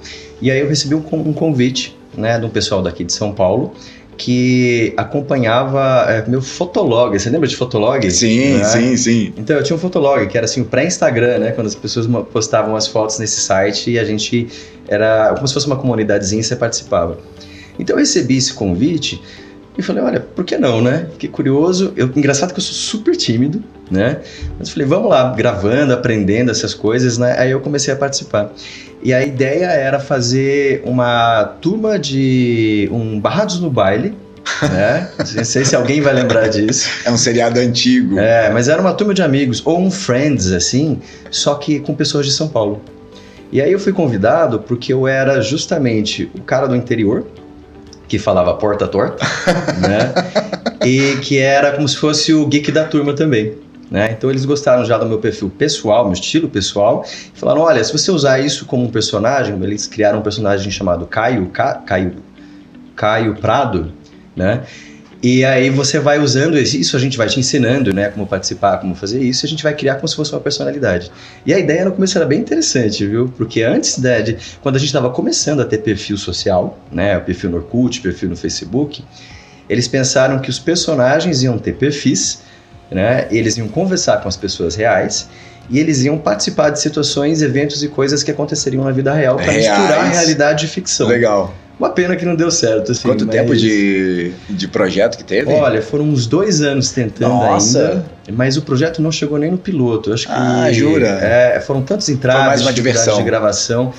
e aí eu recebi um convite, né, de um pessoal daqui de São Paulo, que acompanhava meu Fotolog. Você lembra de Fotolog? Sim, né? sim. Então eu tinha um Fotolog, que era assim o pré-Instagram, né? Quando as pessoas postavam as fotos nesse site e a gente era como se fosse uma comunidadezinha e você participava. Então eu recebi esse convite e falei, olha, por que não, né? Fiquei curioso. Engraçado que eu sou super tímido, né? Mas falei, vamos lá, gravando, aprendendo essas coisas, né? Aí eu comecei a participar. E a ideia era fazer uma turma de Barrados no Baile, né? Não sei se alguém vai lembrar disso. É um seriado antigo. Mas era uma turma de amigos, ou um Friends, assim, só que com pessoas de São Paulo. E aí eu fui convidado porque eu era justamente o cara do interior, que falava porta torta, né? E que era como se fosse o geek da turma também, né? Então eles gostaram já do meu perfil pessoal, meu estilo pessoal, e falaram, olha, se você usar isso como um personagem, eles criaram um personagem chamado Caio Prado, né? E aí você vai usando isso, a gente vai te ensinando, né, como participar, como fazer isso, e a gente vai criar como se fosse uma personalidade. E a ideia no começo era bem interessante, viu? Porque antes, quando a gente estava começando a ter perfil social, né, perfil no Orkut, perfil no Facebook, eles pensaram que os personagens iam ter perfis, né, eles iam conversar com as pessoas reais, e eles iam participar de situações, eventos e coisas que aconteceriam na vida real para misturar realidade e ficção. Legal. Uma pena que não deu certo. Assim, Quanto tempo de projeto que teve? Olha, foram uns 2 anos tentando ainda, mas o projeto não chegou nem no piloto. Eu acho que, jura? Foram tantos entraves, foi mais uma diversão de gravação.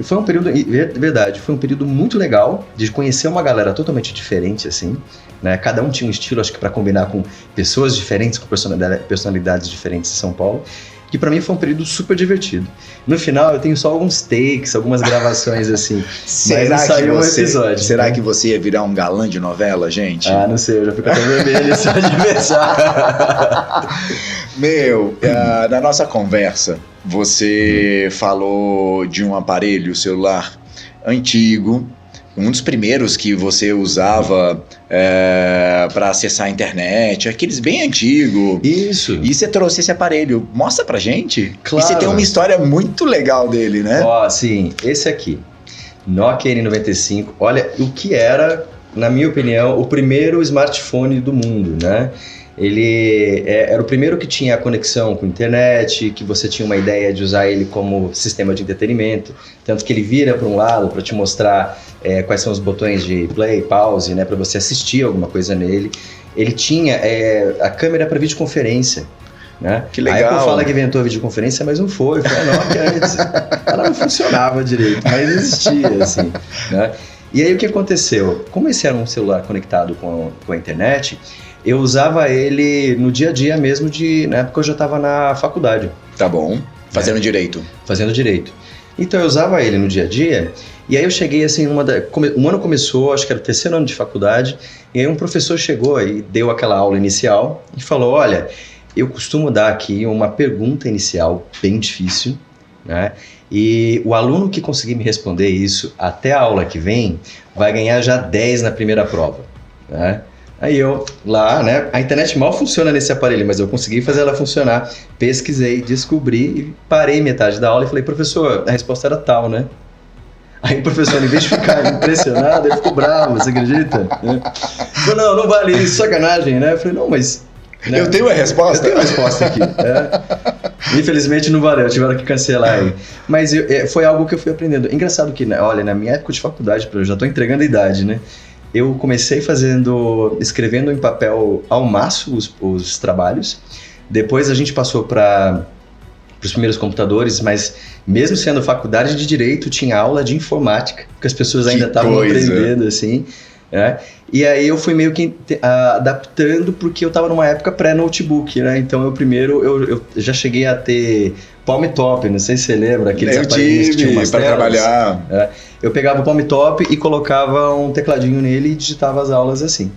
Foi um período, verdade, foi um período muito legal de conhecer uma galera totalmente diferente, assim, né? Cada um tinha um estilo, acho que para combinar com pessoas diferentes, com personalidades diferentes em São Paulo. Que pra mim foi um período super divertido. No final eu tenho só alguns takes, algumas gravações assim. Mas não saiu um episódio. Será que você ia virar um galã de novela, gente? Ah, não sei, eu já fico até vermelho só de pensar. Na nossa conversa, você falou de um aparelho celular antigo, um dos primeiros que você usava para acessar a internet, aqueles bem antigos. Isso. E você trouxe esse aparelho. Mostra pra gente. Claro. E você tem uma história muito legal dele, né? Sim. Esse aqui. Nokia N95. Olha, o que era, na minha opinião, o primeiro smartphone do mundo, né? Ele era o primeiro que tinha a conexão com a internet, que você tinha uma ideia de usar ele como sistema de entretenimento, tanto que ele vira para um lado para te mostrar quais são os botões de play, pause, né, para você assistir alguma coisa nele. Ele tinha a câmera para videoconferência, né? Que legal. A Apple fala que inventou a videoconferência, mas não foi a Nokia antes. Ela não funcionava direito, mas existia, assim, né? E aí o que aconteceu? Como esse era um celular conectado com a internet, eu usava ele no dia a dia mesmo, na época eu já estava na faculdade. Tá bom. Fazendo direito. Fazendo direito. Então eu usava ele no dia a dia E aí eu cheguei assim, um ano começou, acho que era o 3º ano de faculdade, e aí um professor chegou e deu aquela aula inicial e falou, olha, eu costumo dar aqui uma pergunta inicial bem difícil, né? E o aluno que conseguir me responder isso até a aula que vem vai ganhar já 10 na primeira prova, né? Aí eu lá, né? A internet mal funciona nesse aparelho, mas eu consegui fazer ela funcionar. Pesquisei, descobri e parei metade da aula e falei, professor, a resposta era tal, né? Aí o professor, em vez de ficar impressionado, ele ficou bravo, você acredita? Falou, não vale isso, sacanagem, né? Eu falei, não, mas... Né? Eu tenho a resposta? Eu tenho a resposta aqui. Infelizmente não valeu, tiveram que cancelar aí. Mas foi algo que eu fui aprendendo. Engraçado que, olha, na minha época de faculdade, eu já estou entregando a idade, né? Eu comecei escrevendo em papel ao maço os trabalhos. Depois a gente passou para os primeiros computadores, mas mesmo sendo faculdade de Direito, tinha aula de informática, porque as pessoas ainda estavam aprendendo, assim. Né? E aí eu fui meio que adaptando, porque eu estava numa época pré-notebook, né? Então eu já cheguei a ter Palm Top, não sei se você lembra, aqueles aparelhos que tinham umas para trabalhar. Eu pegava o Palm Top e colocava um tecladinho nele e digitava as aulas assim.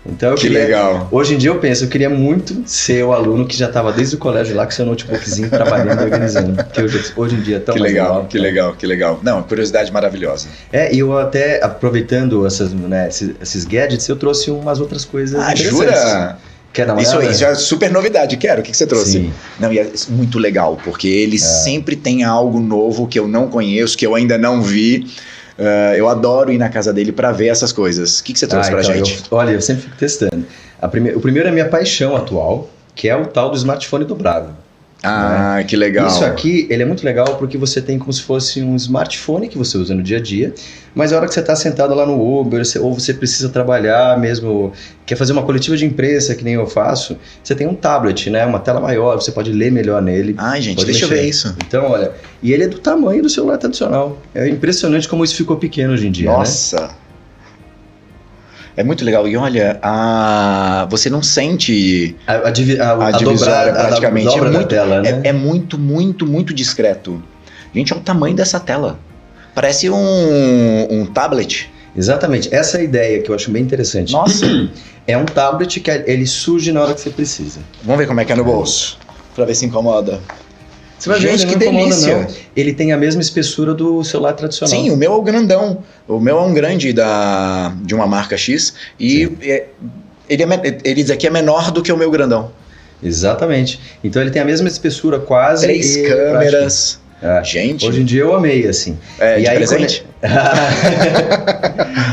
Então legal. Hoje em dia eu penso, eu queria muito ser o aluno que já estava desde o colégio lá com seu notebookzinho trabalhando e organizando. Porque hoje em dia é tão mais legal. Que legal. Não, curiosidade maravilhosa. E eu até, aproveitando esses gadgets, eu trouxe umas outras coisas interessantes. Jura? Quer dar uma olhada? Isso é super novidade, quero. O que você trouxe? Sim. Não, e é muito legal, porque eles sempre têm algo novo que eu não conheço, que eu ainda não vi. Eu adoro ir na casa dele para ver essas coisas. O que você trouxe pra gente? Eu sempre fico testando. O primeiro é a minha paixão atual, que é o tal do smartphone dobrável. Né? Que legal. Isso aqui, ele é muito legal porque você tem como se fosse um smartphone que você usa no dia a dia, mas a hora que você está sentado lá no Uber, ou você precisa trabalhar mesmo, quer fazer uma coletiva de imprensa, que nem eu faço, você tem um tablet, né? Uma tela maior, você pode ler melhor nele. Gente, deixa eu ver isso. Então, olha, e ele é do tamanho do celular tradicional. É impressionante como isso ficou pequeno hoje em dia, Nossa! Né? É muito legal. E olha, você não sente a divisória praticamente. Tela, né? É muito, muito, muito discreto. Gente, olha o tamanho dessa tela. Parece um tablet. Exatamente. Essa é a ideia que eu acho bem interessante. Nossa! É um tablet que ele surge na hora que você precisa. Vamos ver como é que é no bolso. Pra ver se incomoda. Você vai ver, que delícia! Não. Ele tem a mesma espessura do celular tradicional. Sim, o meu é o grandão. O meu é um grande de uma marca X. E ele daqui é menor do que o meu grandão. Exatamente. Então ele tem a mesma espessura quase. 3 câmeras. Gente. Hoje em dia eu amei, assim. De presente?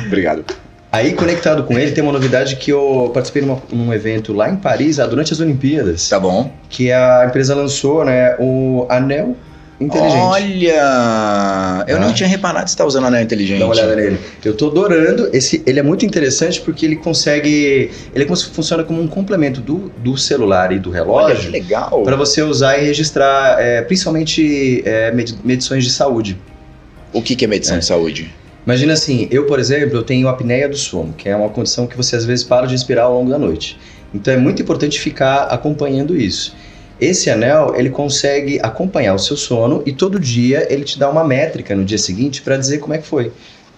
Obrigado. Aí, conectado com ele, tem uma novidade que eu participei num evento lá em Paris, durante as Olimpíadas. Tá bom. Que a empresa lançou, né, o anel inteligente. Olha! Eu não tinha reparado que você tá usando anel inteligente. Dá uma olhada nele. Eu tô adorando. Ele é muito interessante porque ele consegue... Ele funciona como um complemento do celular e do relógio. Olha, que legal! Para você usar e registrar, principalmente, medições de saúde. O que é medição de saúde? Imagina assim, eu, por exemplo, eu tenho apneia do sono, que é uma condição que você às vezes para de respirar ao longo da noite. Então é muito importante ficar acompanhando isso. Esse anel, ele consegue acompanhar o seu sono e todo dia ele te dá uma métrica no dia seguinte para dizer como é que foi.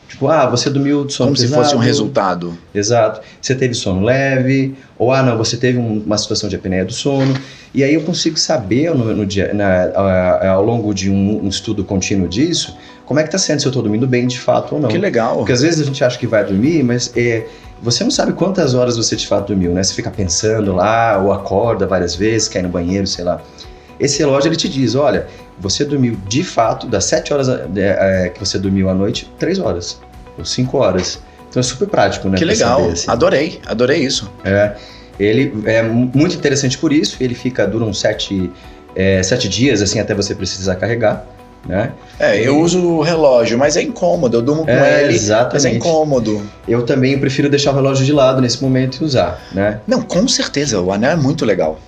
Tipo, você dormiu de sono como pesado. Se fosse um resultado. Exato. Você teve sono leve, ou não, você teve uma situação de apneia do sono. E aí eu consigo saber ao longo de um estudo contínuo disso, como é que está sendo, se eu estou dormindo bem de fato ou não. Que legal. Porque às vezes a gente acha que vai dormir, mas você não sabe quantas horas você de fato dormiu, né? Você fica pensando lá, ou acorda várias vezes, quer ir no banheiro, sei lá. Esse relógio, ele te diz, olha, você dormiu de fato, das 7 horas que você dormiu à noite, 3 horas, ou 5 horas. Então é super prático, né? Que legal, saber, assim. Adorei isso. Ele é muito interessante por isso, ele dura uns 7 dias, assim, até você precisar carregar, né? Eu uso o relógio, mas é incômodo, eu durmo com ele, exatamente. Mas é incômodo. Eu também prefiro deixar o relógio de lado nesse momento e usar, né? Não, com certeza, o anel é muito legal.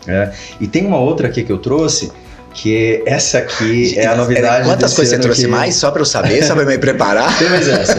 E tem uma outra aqui que eu trouxe, que essa aqui é a novidade. Quantas coisas você trouxe mais, só para eu saber, só para me preparar? Tem mais essa.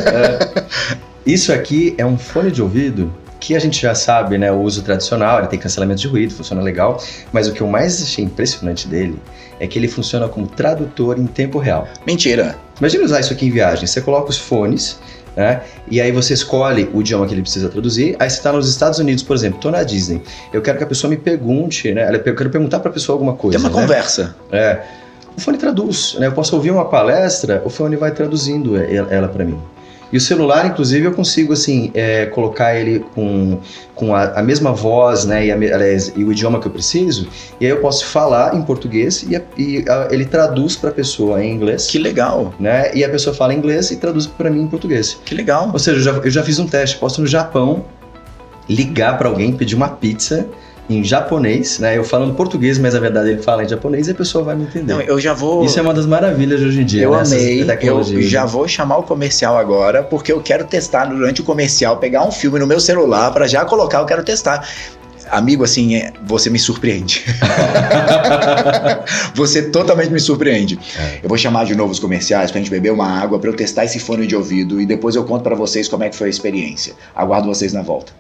Isso aqui é um fone de ouvido que a gente já sabe, né, o uso tradicional, ele tem cancelamento de ruído, funciona legal, mas o que eu mais achei impressionante dele é que ele funciona como tradutor em tempo real. Mentira! Imagina usar isso aqui em viagem. Você coloca os fones, né? E aí você escolhe o idioma que ele precisa traduzir. Aí você está nos Estados Unidos, por exemplo, estou na Disney. Eu quero que a pessoa me pergunte, né? Eu quero perguntar para a pessoa alguma coisa. Tem uma conversa. O fone traduz, né? Eu posso ouvir uma palestra, o fone vai traduzindo ela para mim. E o celular, inclusive, eu consigo assim, colocar ele com a mesma voz, né, e o idioma que eu preciso, e aí eu posso falar em português e ele traduz para a pessoa em inglês. Que legal! Né, e a pessoa fala em inglês e traduz para mim em português. Que legal! Ou seja, eu já fiz um teste, posso no Japão ligar para alguém, pedir uma pizza em japonês, né? Eu falando português, mas na verdade ele fala em japonês e a pessoa vai me entender. Não, eu já vou... Isso é uma das maravilhas de hoje em dia. Eu né? amei, eu já vou chamar o comercial agora, porque eu quero testar durante o comercial, pegar um filme no meu celular para já colocar, eu quero testar. Amigo, assim, você me surpreende. Você totalmente me surpreende. Eu vou chamar de novo os comerciais pra gente beber uma água, pra eu testar esse fone de ouvido e depois eu conto pra vocês como é que foi a experiência. Aguardo vocês na volta.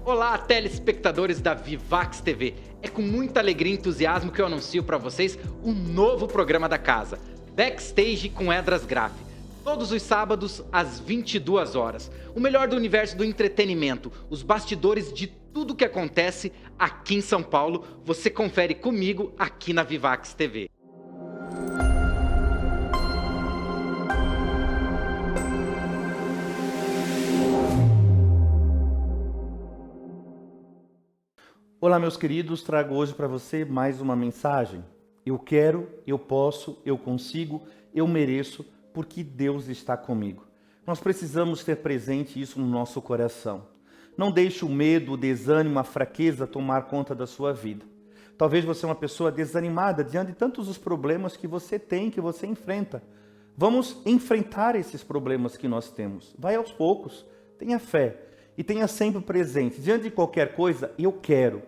Olá, telespectadores da Vivax TV. É com muita alegria e entusiasmo que eu anuncio para vocês um novo programa da casa, Backstage com Edras Graff. Todos os sábados, às 22 horas. O melhor do universo do entretenimento, os bastidores de tudo que acontece aqui em São Paulo, você confere comigo aqui na Vivax TV. Olá, meus queridos, trago hoje para você mais uma mensagem. Eu quero, eu posso, eu consigo, eu mereço, porque Deus está comigo. Nós precisamos ter presente isso no nosso coração. Não deixe o medo, o desânimo, a fraqueza tomar conta da sua vida. Talvez você é uma pessoa desanimada diante de tantos os problemas que você tem, que você enfrenta. Vamos enfrentar esses problemas que nós temos. Vai aos poucos, tenha fé e tenha sempre presente. Diante de qualquer coisa, eu quero.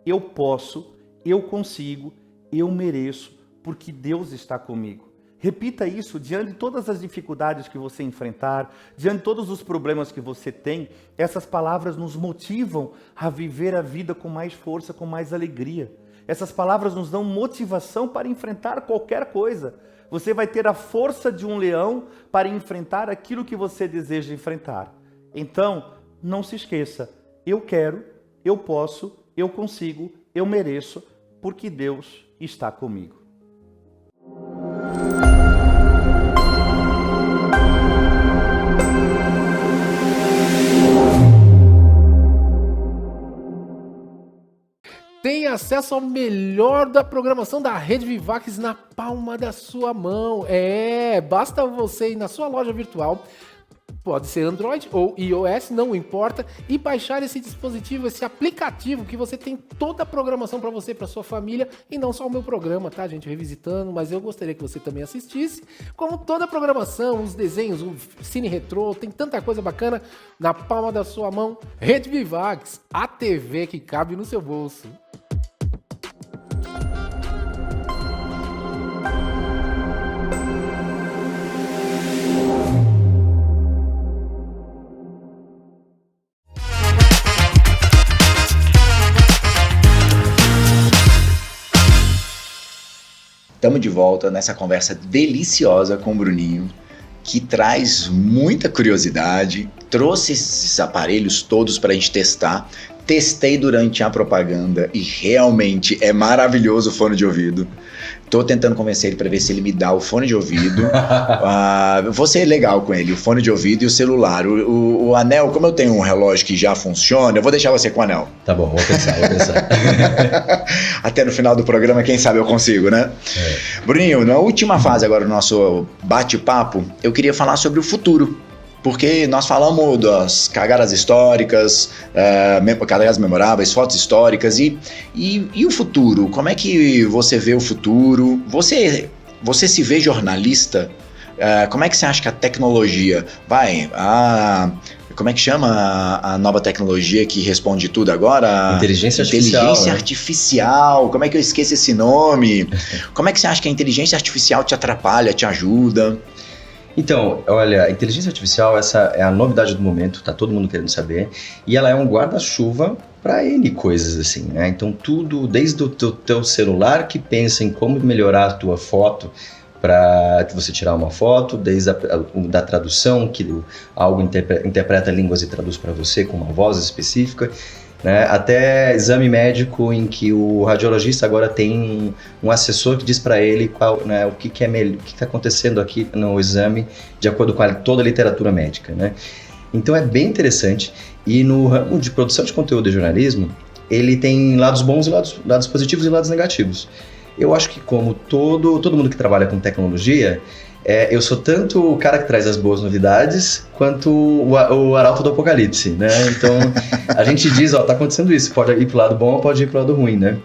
Eu posso, eu consigo, eu mereço, porque Deus está comigo. Repita isso diante de todas as dificuldades que você enfrentar, diante de todos os problemas que você tem. Essas palavras nos motivam a viver a vida com mais força, com mais alegria. Essas palavras nos dão motivação para enfrentar qualquer coisa. Você vai ter a força de um leão para enfrentar aquilo que você deseja enfrentar. Então, não se esqueça, eu quero, eu posso, eu consigo, eu mereço, porque Deus está comigo. Tem acesso ao melhor da programação da Rede Vivax na palma da sua mão. Basta você ir na sua loja virtual, pode ser Android ou iOS, não importa, e baixar esse dispositivo, esse aplicativo que você tem toda a programação para você, para sua família, e não só o meu programa, tá, gente, revisitando, mas eu gostaria que você também assistisse, como toda a programação, os desenhos, o Cine Retrô, tem tanta coisa bacana na palma da sua mão. Rede Vivax, a TV que cabe no seu bolso. Estamos de volta nessa conversa deliciosa com o Bruninho, que traz muita curiosidade, trouxe esses aparelhos todos para a gente testar. Testei durante a propaganda e realmente é maravilhoso o fone de ouvido. Tô tentando convencer ele para ver se ele me dá o fone de ouvido. Vou ser legal com ele, o fone de ouvido e o celular. O anel, como eu tenho um relógio que já funciona, eu vou deixar você com o anel. Tá bom, vou pensar. Até no final do programa, quem sabe eu consigo, né? Bruninho, na última fase agora do nosso bate-papo, eu queria falar sobre o futuro. Porque nós falamos das cagadas históricas, cagadas memoráveis, fotos históricas e o futuro. Como é que você vê o futuro? Você se vê jornalista? Como é que você acha que a tecnologia vai... Como é que chama a nova tecnologia que responde tudo agora? Inteligência artificial. Inteligência artificial. Como é que eu esqueço esse nome? Como é que você acha que a inteligência artificial te atrapalha, te ajuda? Então, olha, a inteligência artificial, essa é a novidade do momento, tá todo mundo querendo saber, e ela é um guarda-chuva para N coisas assim, né? Então tudo, desde o teu celular que pensa em como melhorar a tua foto para você tirar uma foto, desde da tradução, que algo interpreta línguas e traduz para você com uma voz específica, né? Até exame médico em que o radiologista agora tem um assessor que diz para ele né, o que está acontecendo aqui no exame, de acordo com toda a literatura médica, né? Então é bem interessante. E no ramo de produção de conteúdo e jornalismo, ele tem lados bons e lados positivos e lados negativos. Eu acho que como todo mundo que trabalha com tecnologia, eu sou tanto o cara que traz as boas novidades, quanto o arauto do apocalipse, né? Então, a gente diz, tá acontecendo isso, pode ir pro lado bom ou pode ir pro lado ruim, né?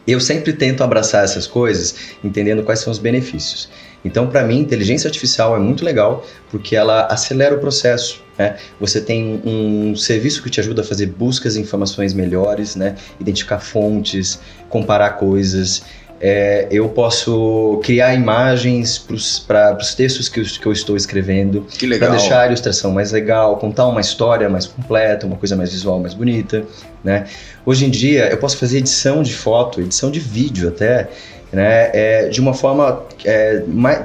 Eu sempre tento abraçar essas coisas, entendendo quais são os benefícios. Então, para mim, inteligência artificial é muito legal, porque ela acelera o processo, né? Você tem um serviço que te ajuda a fazer buscas e informações melhores, né? Identificar fontes, comparar coisas. Eu posso criar imagens para os textos que eu estou escrevendo, para deixar a ilustração mais legal, contar uma história mais completa, uma coisa mais visual, mais bonita, né? Hoje em dia eu posso fazer edição de foto, edição de vídeo até, né? De uma forma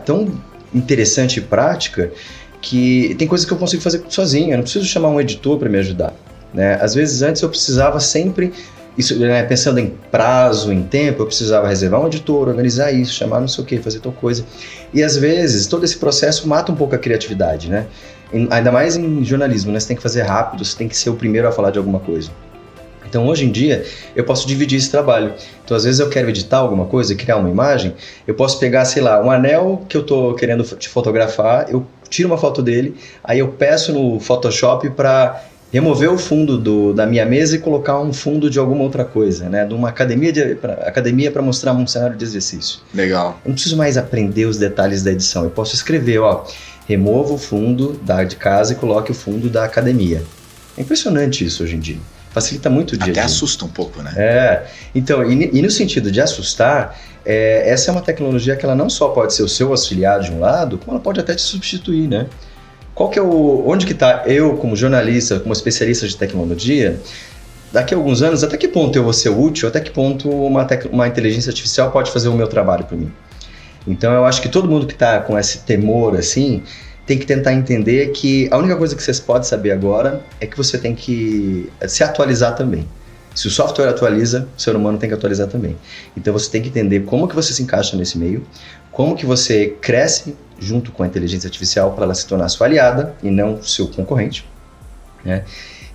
tão interessante e prática que tem coisas que eu consigo fazer sozinho, eu não preciso chamar um editor para me ajudar, né? Às vezes antes eu precisava sempre... Isso, né, pensando em prazo, em tempo, eu precisava reservar um editor, organizar isso, chamar não sei o que, fazer tal coisa. E às vezes todo esse processo mata um pouco a criatividade, né? Ainda mais em jornalismo, né? Você tem que fazer rápido, você tem que ser o primeiro a falar de alguma coisa. Então hoje em dia eu posso dividir esse trabalho. Então às vezes eu quero editar alguma coisa, criar uma imagem, eu posso pegar, sei lá, um anel que eu tô querendo te fotografar, eu tiro uma foto dele, aí eu peço no Photoshop para remover o fundo da minha mesa e colocar um fundo de alguma outra coisa, né? De uma academia para mostrar um cenário de exercício. Legal. Eu não preciso mais aprender os detalhes da edição. Eu posso escrever, remova o fundo de casa e coloque o fundo da academia. É impressionante isso hoje em dia. Facilita muito o dia a dia. Até assusta um pouco, né? Então, e no sentido de assustar, essa é uma tecnologia que ela não só pode ser o seu auxiliar de um lado, como ela pode até te substituir, né? Onde que está eu, como jornalista, como especialista de tecnologia, daqui a alguns anos, até que ponto eu vou ser útil, até que ponto uma inteligência artificial pode fazer o meu trabalho para mim? Então eu acho que todo mundo que está com esse temor assim, tem que tentar entender que a única coisa que vocês podem saber agora é que você tem que se atualizar também. Se o software atualiza, o ser humano tem que atualizar também. Então você tem que entender como que você se encaixa nesse meio, como que você cresce junto com a inteligência artificial para ela se tornar sua aliada e não seu concorrente, né?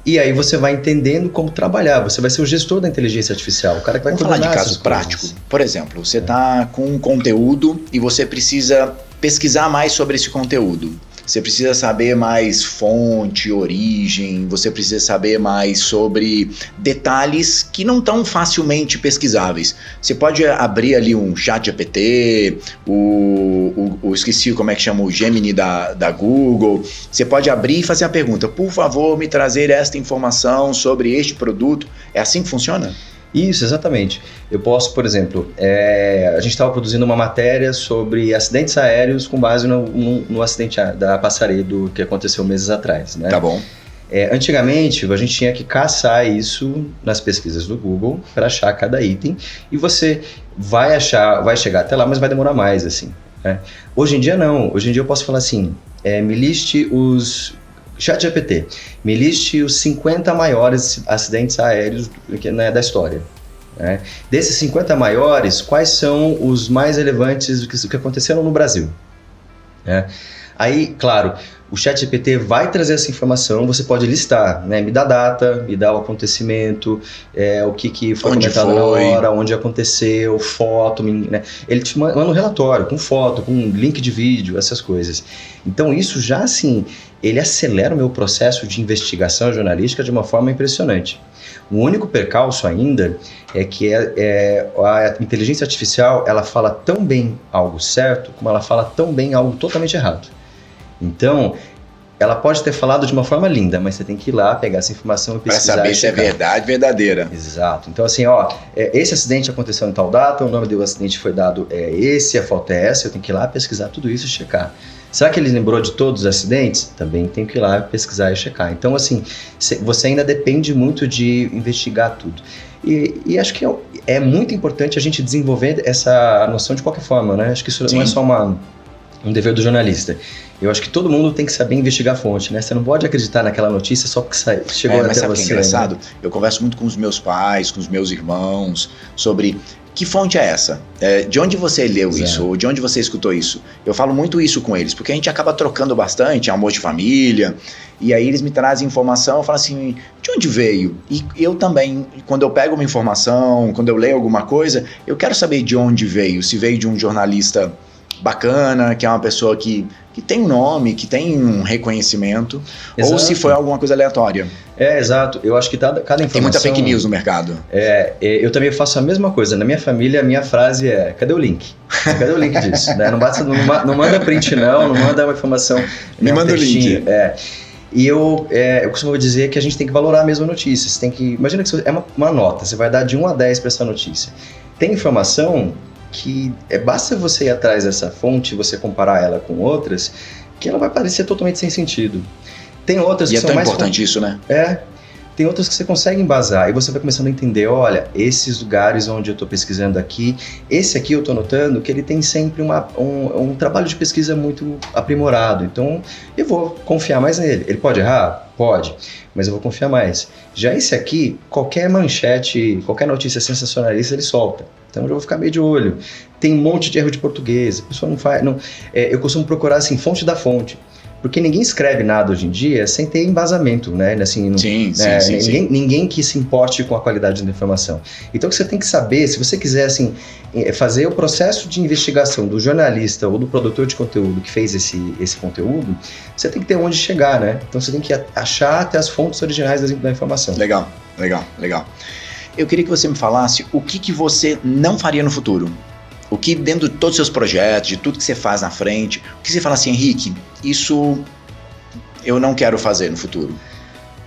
E aí você vai entendendo como trabalhar, você vai ser o gestor da inteligência artificial, o cara que vai coordenar. Vamos falar de casos práticos. Por exemplo, você está com um conteúdo e você precisa pesquisar mais sobre esse conteúdo. Você precisa saber mais fonte, origem, você precisa saber mais sobre detalhes que não estão facilmente pesquisáveis. Você pode abrir ali um ChatGPT, esqueci como é que chama, o Gemini da Google. Você pode abrir e fazer a pergunta, por favor, me trazer esta informação sobre este produto. É assim que funciona? Isso, exatamente. Eu posso, por exemplo, a gente estava produzindo uma matéria sobre acidentes aéreos com base no acidente da Passaredo que aconteceu meses atrás, né? Tá bom. Antigamente, a gente tinha que caçar isso nas pesquisas do Google para achar cada item e você vai chegar até lá, mas vai demorar mais, assim, né? Hoje em dia não. Hoje em dia eu posso falar assim, me liste ChatGPT, me liste os 50 maiores acidentes aéreos da história, né? Desses 50 maiores, quais são os mais relevantes do que aconteceram no Brasil, né? Aí, claro, o ChatGPT vai trazer essa informação, você pode listar, né? Me dá data, me dá o acontecimento, o que foi comentado na hora, onde aconteceu, foto, né? Ele te manda um relatório com foto, com link de vídeo, essas coisas. Então isso já assim, ele acelera o meu processo de investigação jornalística de uma forma impressionante. O único percalço ainda é que a inteligência artificial, ela fala tão bem algo certo, como ela fala tão bem algo totalmente errado. Então, ela pode ter falado de uma forma linda, mas você tem que ir lá pegar essa informação e pesquisar. Para saber se é verdade, verdadeira. Exato. Então assim, esse acidente aconteceu em tal data, o nome do acidente foi dado esse, a foto é essa, eu tenho que ir lá pesquisar tudo isso e checar. Será que ele lembrou de todos os acidentes? Também tem que ir lá pesquisar e checar. Então assim, você ainda depende muito de investigar tudo. E acho que é muito importante a gente desenvolver essa noção de qualquer forma, né? Acho que isso Sim. não é só um dever do jornalista. Eu acho que todo mundo tem que saber investigar a fonte, né? Você não pode acreditar naquela notícia só porque chegou até mas sabe você. Que é engraçado? Né? Eu converso muito com os meus pais, com os meus irmãos, sobre que fonte é essa? De onde você leu isso? Ou de onde você escutou isso? Eu falo muito isso com eles, porque a gente acaba trocando bastante, amor de família, e aí eles me trazem informação, eu falo assim, de onde veio? E eu também, quando eu pego uma informação, quando eu leio alguma coisa, eu quero saber de onde veio, se veio de um jornalista bacana, que é uma pessoa que tem um nome, que tem um reconhecimento, Exato. Ou se foi alguma coisa aleatória. Exato. Eu acho que cada informação... Tem muita fake news no mercado. Eu também faço a mesma coisa. Na minha família, a minha frase é, cadê o link? Cadê o link disso? Né? Não manda print não manda uma informação... Me manda o link. E eu costumo dizer que a gente tem que valorar a mesma notícia. Você tem que... Imagina que é uma nota, você vai dar de 1 a 10 para essa notícia. Tem informação... que basta você ir atrás dessa fonte, você comparar ela com outras, que ela vai parecer totalmente sem sentido. Tem outras que são mais... E é tão importante isso, né? Tem outras que você consegue embasar, e você vai começando a entender, olha, esses lugares onde eu estou pesquisando aqui, esse aqui eu estou notando que ele tem sempre um trabalho de pesquisa muito aprimorado, então eu vou confiar mais nele. Ele pode errar? Pode, mas eu vou confiar mais. Já esse aqui, qualquer manchete, qualquer notícia sensacionalista ele solta. Então eu vou ficar meio de olho. Tem um monte de erro de português, a pessoa não faz... eu costumo procurar assim, fonte da fonte. Porque ninguém escreve nada hoje em dia sem ter embasamento, né? Assim, sim. Ninguém que se importe com a qualidade da informação. Então o que você tem que saber, se você quiser assim, fazer o processo de investigação do jornalista ou do produtor de conteúdo que fez esse conteúdo, você tem que ter onde chegar, né? Então você tem que achar até as fontes originais da informação. Legal. Eu queria que você me falasse o que você não faria no futuro. O que dentro de todos os seus projetos, de tudo que você faz na frente, o que você fala assim, Henrique, isso eu não quero fazer no futuro?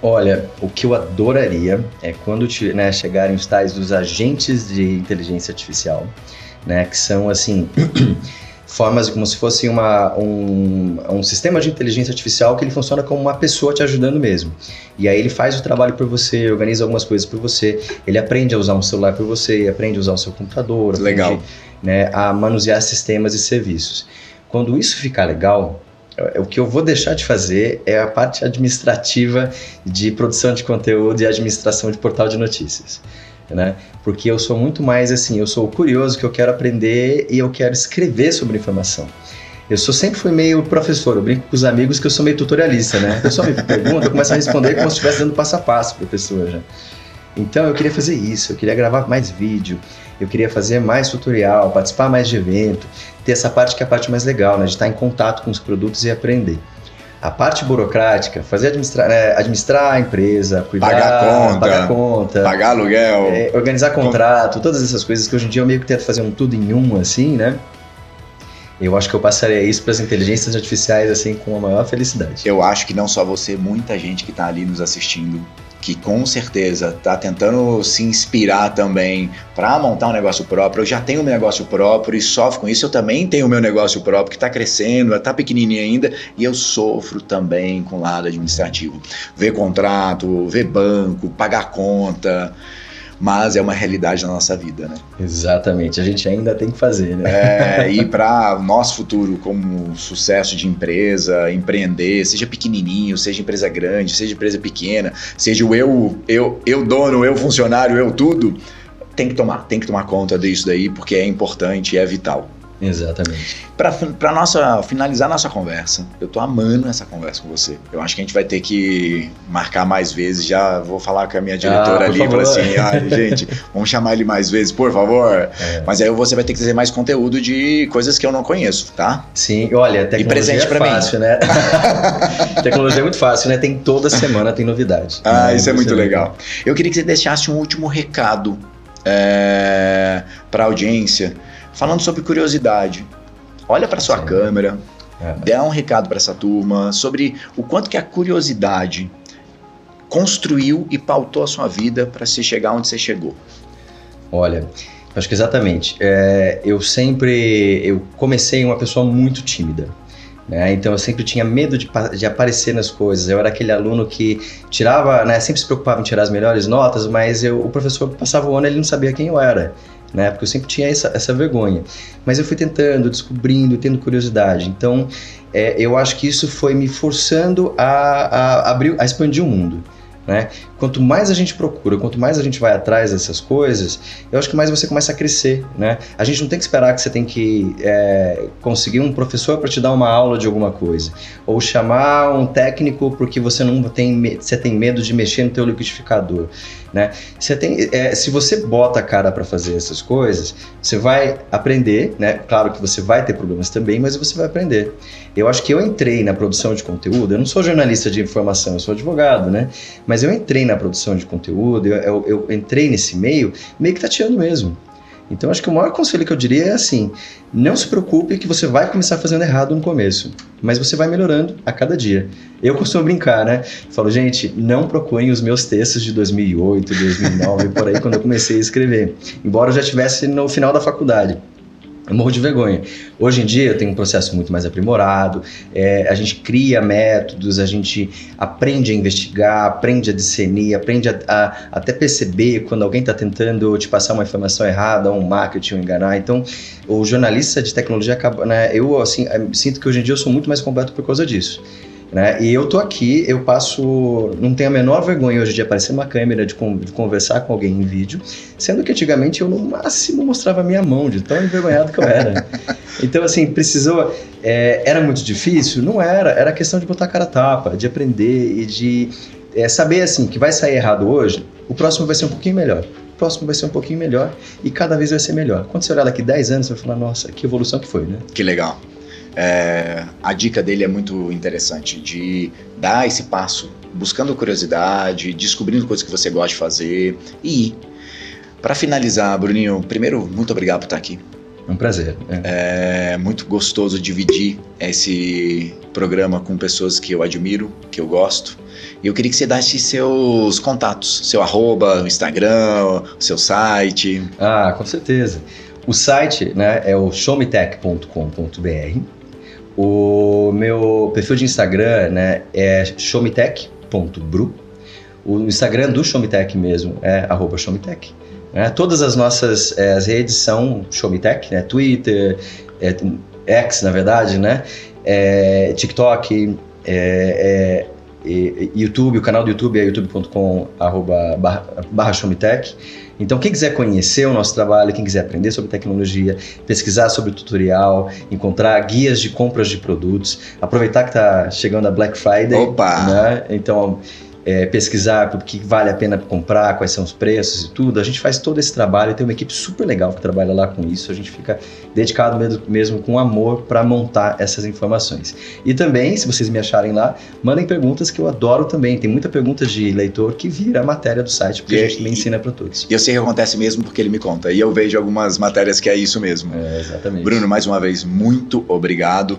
Olha, o que eu adoraria é quando chegarem os tais dos agentes de inteligência artificial, né, que são assim... formas como se fosse um sistema de inteligência artificial que ele funciona como uma pessoa te ajudando mesmo. E aí ele faz o trabalho por você, organiza algumas coisas por você, ele aprende a usar um celular por você, aprende a usar o seu computador, aprende, né, a manusear sistemas e serviços. Quando isso ficar legal, o que eu vou deixar de fazer é a parte administrativa de produção de conteúdo e administração de portal de notícias. Né? Porque eu sou muito mais assim, eu sou curioso, que eu quero aprender e eu quero escrever sobre informação. Eu sempre fui meio professor, eu brinco com os amigos que eu sou meio tutorialista, né? A pessoa me pergunta, eu começo a responder como se estivesse dando passo a passo para a pessoa já. Então eu queria fazer isso, eu queria gravar mais vídeo, eu queria fazer mais tutorial, participar mais de evento, ter essa parte que é a parte mais legal, né? De estar em contato com os produtos e aprender. A parte burocrática, administrar a empresa, cuidar, pagar conta, pagar aluguel, organizar contrato, todas essas coisas que hoje em dia eu meio que tento fazer tudo em assim, né? Eu acho que eu passaria isso para as inteligências artificiais assim com a maior felicidade. Eu acho que não só você, muita gente que está ali nos assistindo, que com certeza está tentando se inspirar também para montar um negócio próprio. Eu já tenho um negócio próprio e sofro com isso. Eu também tenho o meu negócio próprio que está crescendo, está pequenininho ainda, e eu sofro também com o lado administrativo. Ver contrato, ver banco, pagar conta, mas é uma realidade na nossa vida, né? Exatamente, a gente ainda tem que fazer, né? E para o nosso futuro como sucesso de empresa, empreender, seja pequenininho, seja empresa grande, seja empresa pequena, seja o eu dono, eu funcionário, eu tudo, tem que tomar conta disso daí, porque é importante e é vital. Exatamente. Para finalizar nossa conversa, eu tô amando essa conversa com você. Eu acho que a gente vai ter que marcar mais vezes. Já vou falar com a minha diretora ali, falar assim, gente, vamos chamar ele mais vezes, por favor. Mas aí você vai ter que trazer mais conteúdo de coisas que eu não conheço, tá? Sim, olha, tecnologia e presente é fácil, né? Tecnologia é muito fácil, né? Tem toda semana, tem novidade. Isso é muito legal. Eu queria que você deixasse um último recado para a audiência, falando sobre curiosidade. Olha para sua câmera, Dá um recado para essa turma sobre o quanto que a curiosidade construiu e pautou a sua vida para se chegar onde você chegou. Olha, acho que exatamente. Eu comecei uma pessoa muito tímida. Né? Então eu sempre tinha medo de aparecer nas coisas. Eu era aquele aluno que tirava, né, sempre se preocupava em tirar as melhores notas, mas o professor passava o ano e ele não sabia quem eu era. Né? Porque eu sempre tinha essa vergonha. Mas eu fui tentando, descobrindo, tendo curiosidade. Então eu acho que isso foi me forçando a expandir o mundo. Né? Quanto mais a gente procura, quanto mais a gente vai atrás dessas coisas, eu acho que mais você começa a crescer, né? A gente não tem que esperar que você tem que conseguir um professor para te dar uma aula de alguma coisa, ou chamar um técnico porque você tem medo de mexer no teu liquidificador, né? Se você bota a cara para fazer essas coisas, você vai aprender, né? Claro que você vai ter problemas também, mas você vai aprender. Eu acho que eu entrei na produção de conteúdo, eu não sou jornalista de informação, eu sou advogado, né? Mas eu entrei na produção de conteúdo, eu entrei nesse meio que tateando mesmo. Então acho que o maior conselho que eu diria é assim, não se preocupe que você vai começar fazendo errado no começo, mas você vai melhorando a cada dia. Eu costumo brincar, né? Falo, gente, não procurem os meus textos de 2008, 2009, por aí, quando eu comecei a escrever. Embora eu já estivesse no final da faculdade. Eu morro de vergonha. Hoje em dia eu tenho um processo muito mais aprimorado, a gente cria métodos, a gente aprende a investigar, aprende a discernir, aprende a até perceber quando alguém está tentando te passar uma informação errada, um marketing, ou enganar. Então, o jornalista de tecnologia acaba, né, eu assim, sinto que hoje em dia eu sou muito mais completo por causa disso. Né? E eu tô aqui, não tenho a menor vergonha hoje de aparecer numa câmera, de conversar com alguém em vídeo, sendo que antigamente eu no máximo mostrava a minha mão, de tão envergonhado que eu era. Então assim, era muito difícil? Não era questão de botar a cara a tapa, de aprender e de saber assim, que vai sair errado hoje, o próximo vai ser um pouquinho melhor. O próximo vai ser um pouquinho melhor e cada vez vai ser melhor. Quando você olhar daqui 10 anos, você vai falar, nossa, que evolução que foi, né? Que legal. A dica dele é muito interessante, de dar esse passo, buscando curiosidade, descobrindo coisas que você gosta de fazer e ir. Para finalizar, Bruninho, primeiro, muito obrigado por estar aqui. É um prazer. É muito gostoso dividir esse programa com pessoas que eu admiro, que eu gosto. E eu queria que você desse seus contatos, seu @, Instagram, seu site. Ah, com certeza. O site, né, é o showmetech.com.br. O meu perfil de Instagram, né, é showmetech.bru. O Instagram do Showmetech mesmo é @showmetech. Né? Todas as nossas as redes são Showmetech, né? Twitter, X, na verdade, né? TikTok, YouTube, o canal do YouTube é youtube.com/showmetech. Então, quem quiser conhecer o nosso trabalho, quem quiser aprender sobre tecnologia, pesquisar sobre o tutorial, encontrar guias de compras de produtos, aproveitar que está chegando a Black Friday. Opa! Né? Então, pesquisar o que vale a pena comprar, quais são os preços e tudo. A gente faz todo esse trabalho, tem uma equipe super legal que trabalha lá com isso. A gente fica dedicado mesmo com amor para montar essas informações. E também, se vocês me acharem lá, mandem perguntas que eu adoro também. Tem muita pergunta de leitor que vira a matéria do site, porque a gente também ensina para todos. E eu sei que acontece mesmo porque ele me conta. E eu vejo algumas matérias que é isso mesmo. Exatamente. Bruno, mais uma vez, muito obrigado.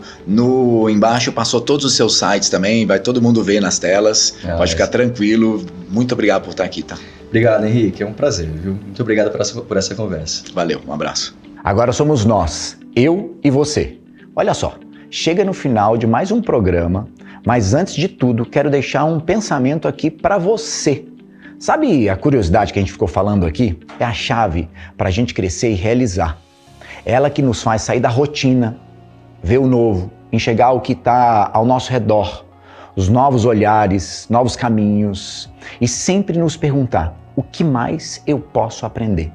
Embaixo passou todos os seus sites também, vai todo mundo ver nas telas. Pode ficar tranquilo. Muito obrigado por estar aqui, tá? Obrigado, Henrique. É um prazer, viu? Muito obrigado por essa conversa. Valeu, um abraço. Agora somos nós, eu e você. Olha só, chega no final de mais um programa, mas antes de tudo, quero deixar um pensamento aqui para você. Sabe a curiosidade que a gente ficou falando aqui? É a chave para a gente crescer e realizar. É ela que nos faz sair da rotina, ver o novo, enxergar o que está ao nosso redor, os novos olhares, novos caminhos e sempre nos perguntar: o que mais eu posso aprender?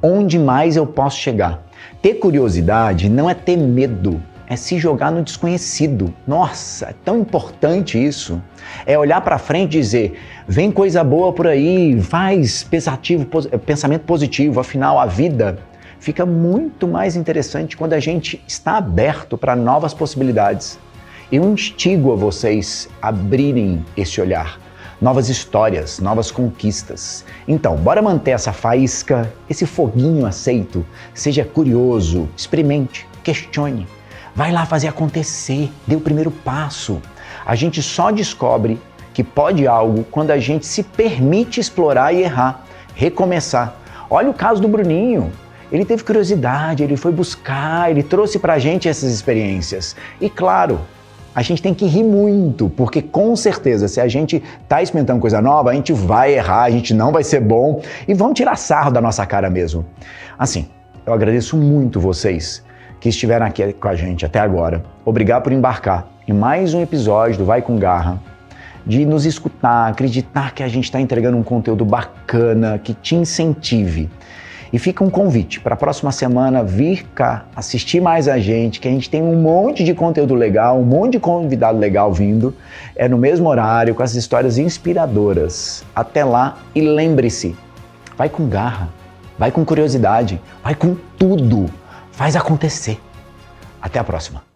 Onde mais eu posso chegar? Ter curiosidade não é ter medo, é se jogar no desconhecido. Nossa, é tão importante isso. É olhar para frente e dizer: vem coisa boa por aí, faz pensamento positivo, afinal a vida fica muito mais interessante quando a gente está aberto para novas possibilidades. Eu instigo a vocês a abrirem esse olhar, novas histórias, novas conquistas. Então, bora manter essa faísca, esse foguinho aceito. Seja curioso, experimente, questione. Vai lá fazer acontecer, dê o primeiro passo. A gente só descobre que pode algo quando a gente se permite explorar e errar, recomeçar. Olha o caso do Bruninho. Ele teve curiosidade, ele foi buscar, ele trouxe pra gente essas experiências. E claro, a gente tem que rir muito, porque com certeza, se a gente tá experimentando coisa nova, a gente vai errar, a gente não vai ser bom e vamos tirar sarro da nossa cara mesmo. Assim, eu agradeço muito vocês que estiveram aqui com a gente até agora. Obrigado por embarcar em mais um episódio do Vai com Garra, de nos escutar, acreditar que a gente está entregando um conteúdo bacana, que te incentive. E fica um convite para a próxima semana vir cá assistir mais a gente, que a gente tem um monte de conteúdo legal, um monte de convidado legal vindo. É no mesmo horário, com as histórias inspiradoras. Até lá e lembre-se, vai com garra, vai com curiosidade, vai com tudo. Faz acontecer. Até a próxima.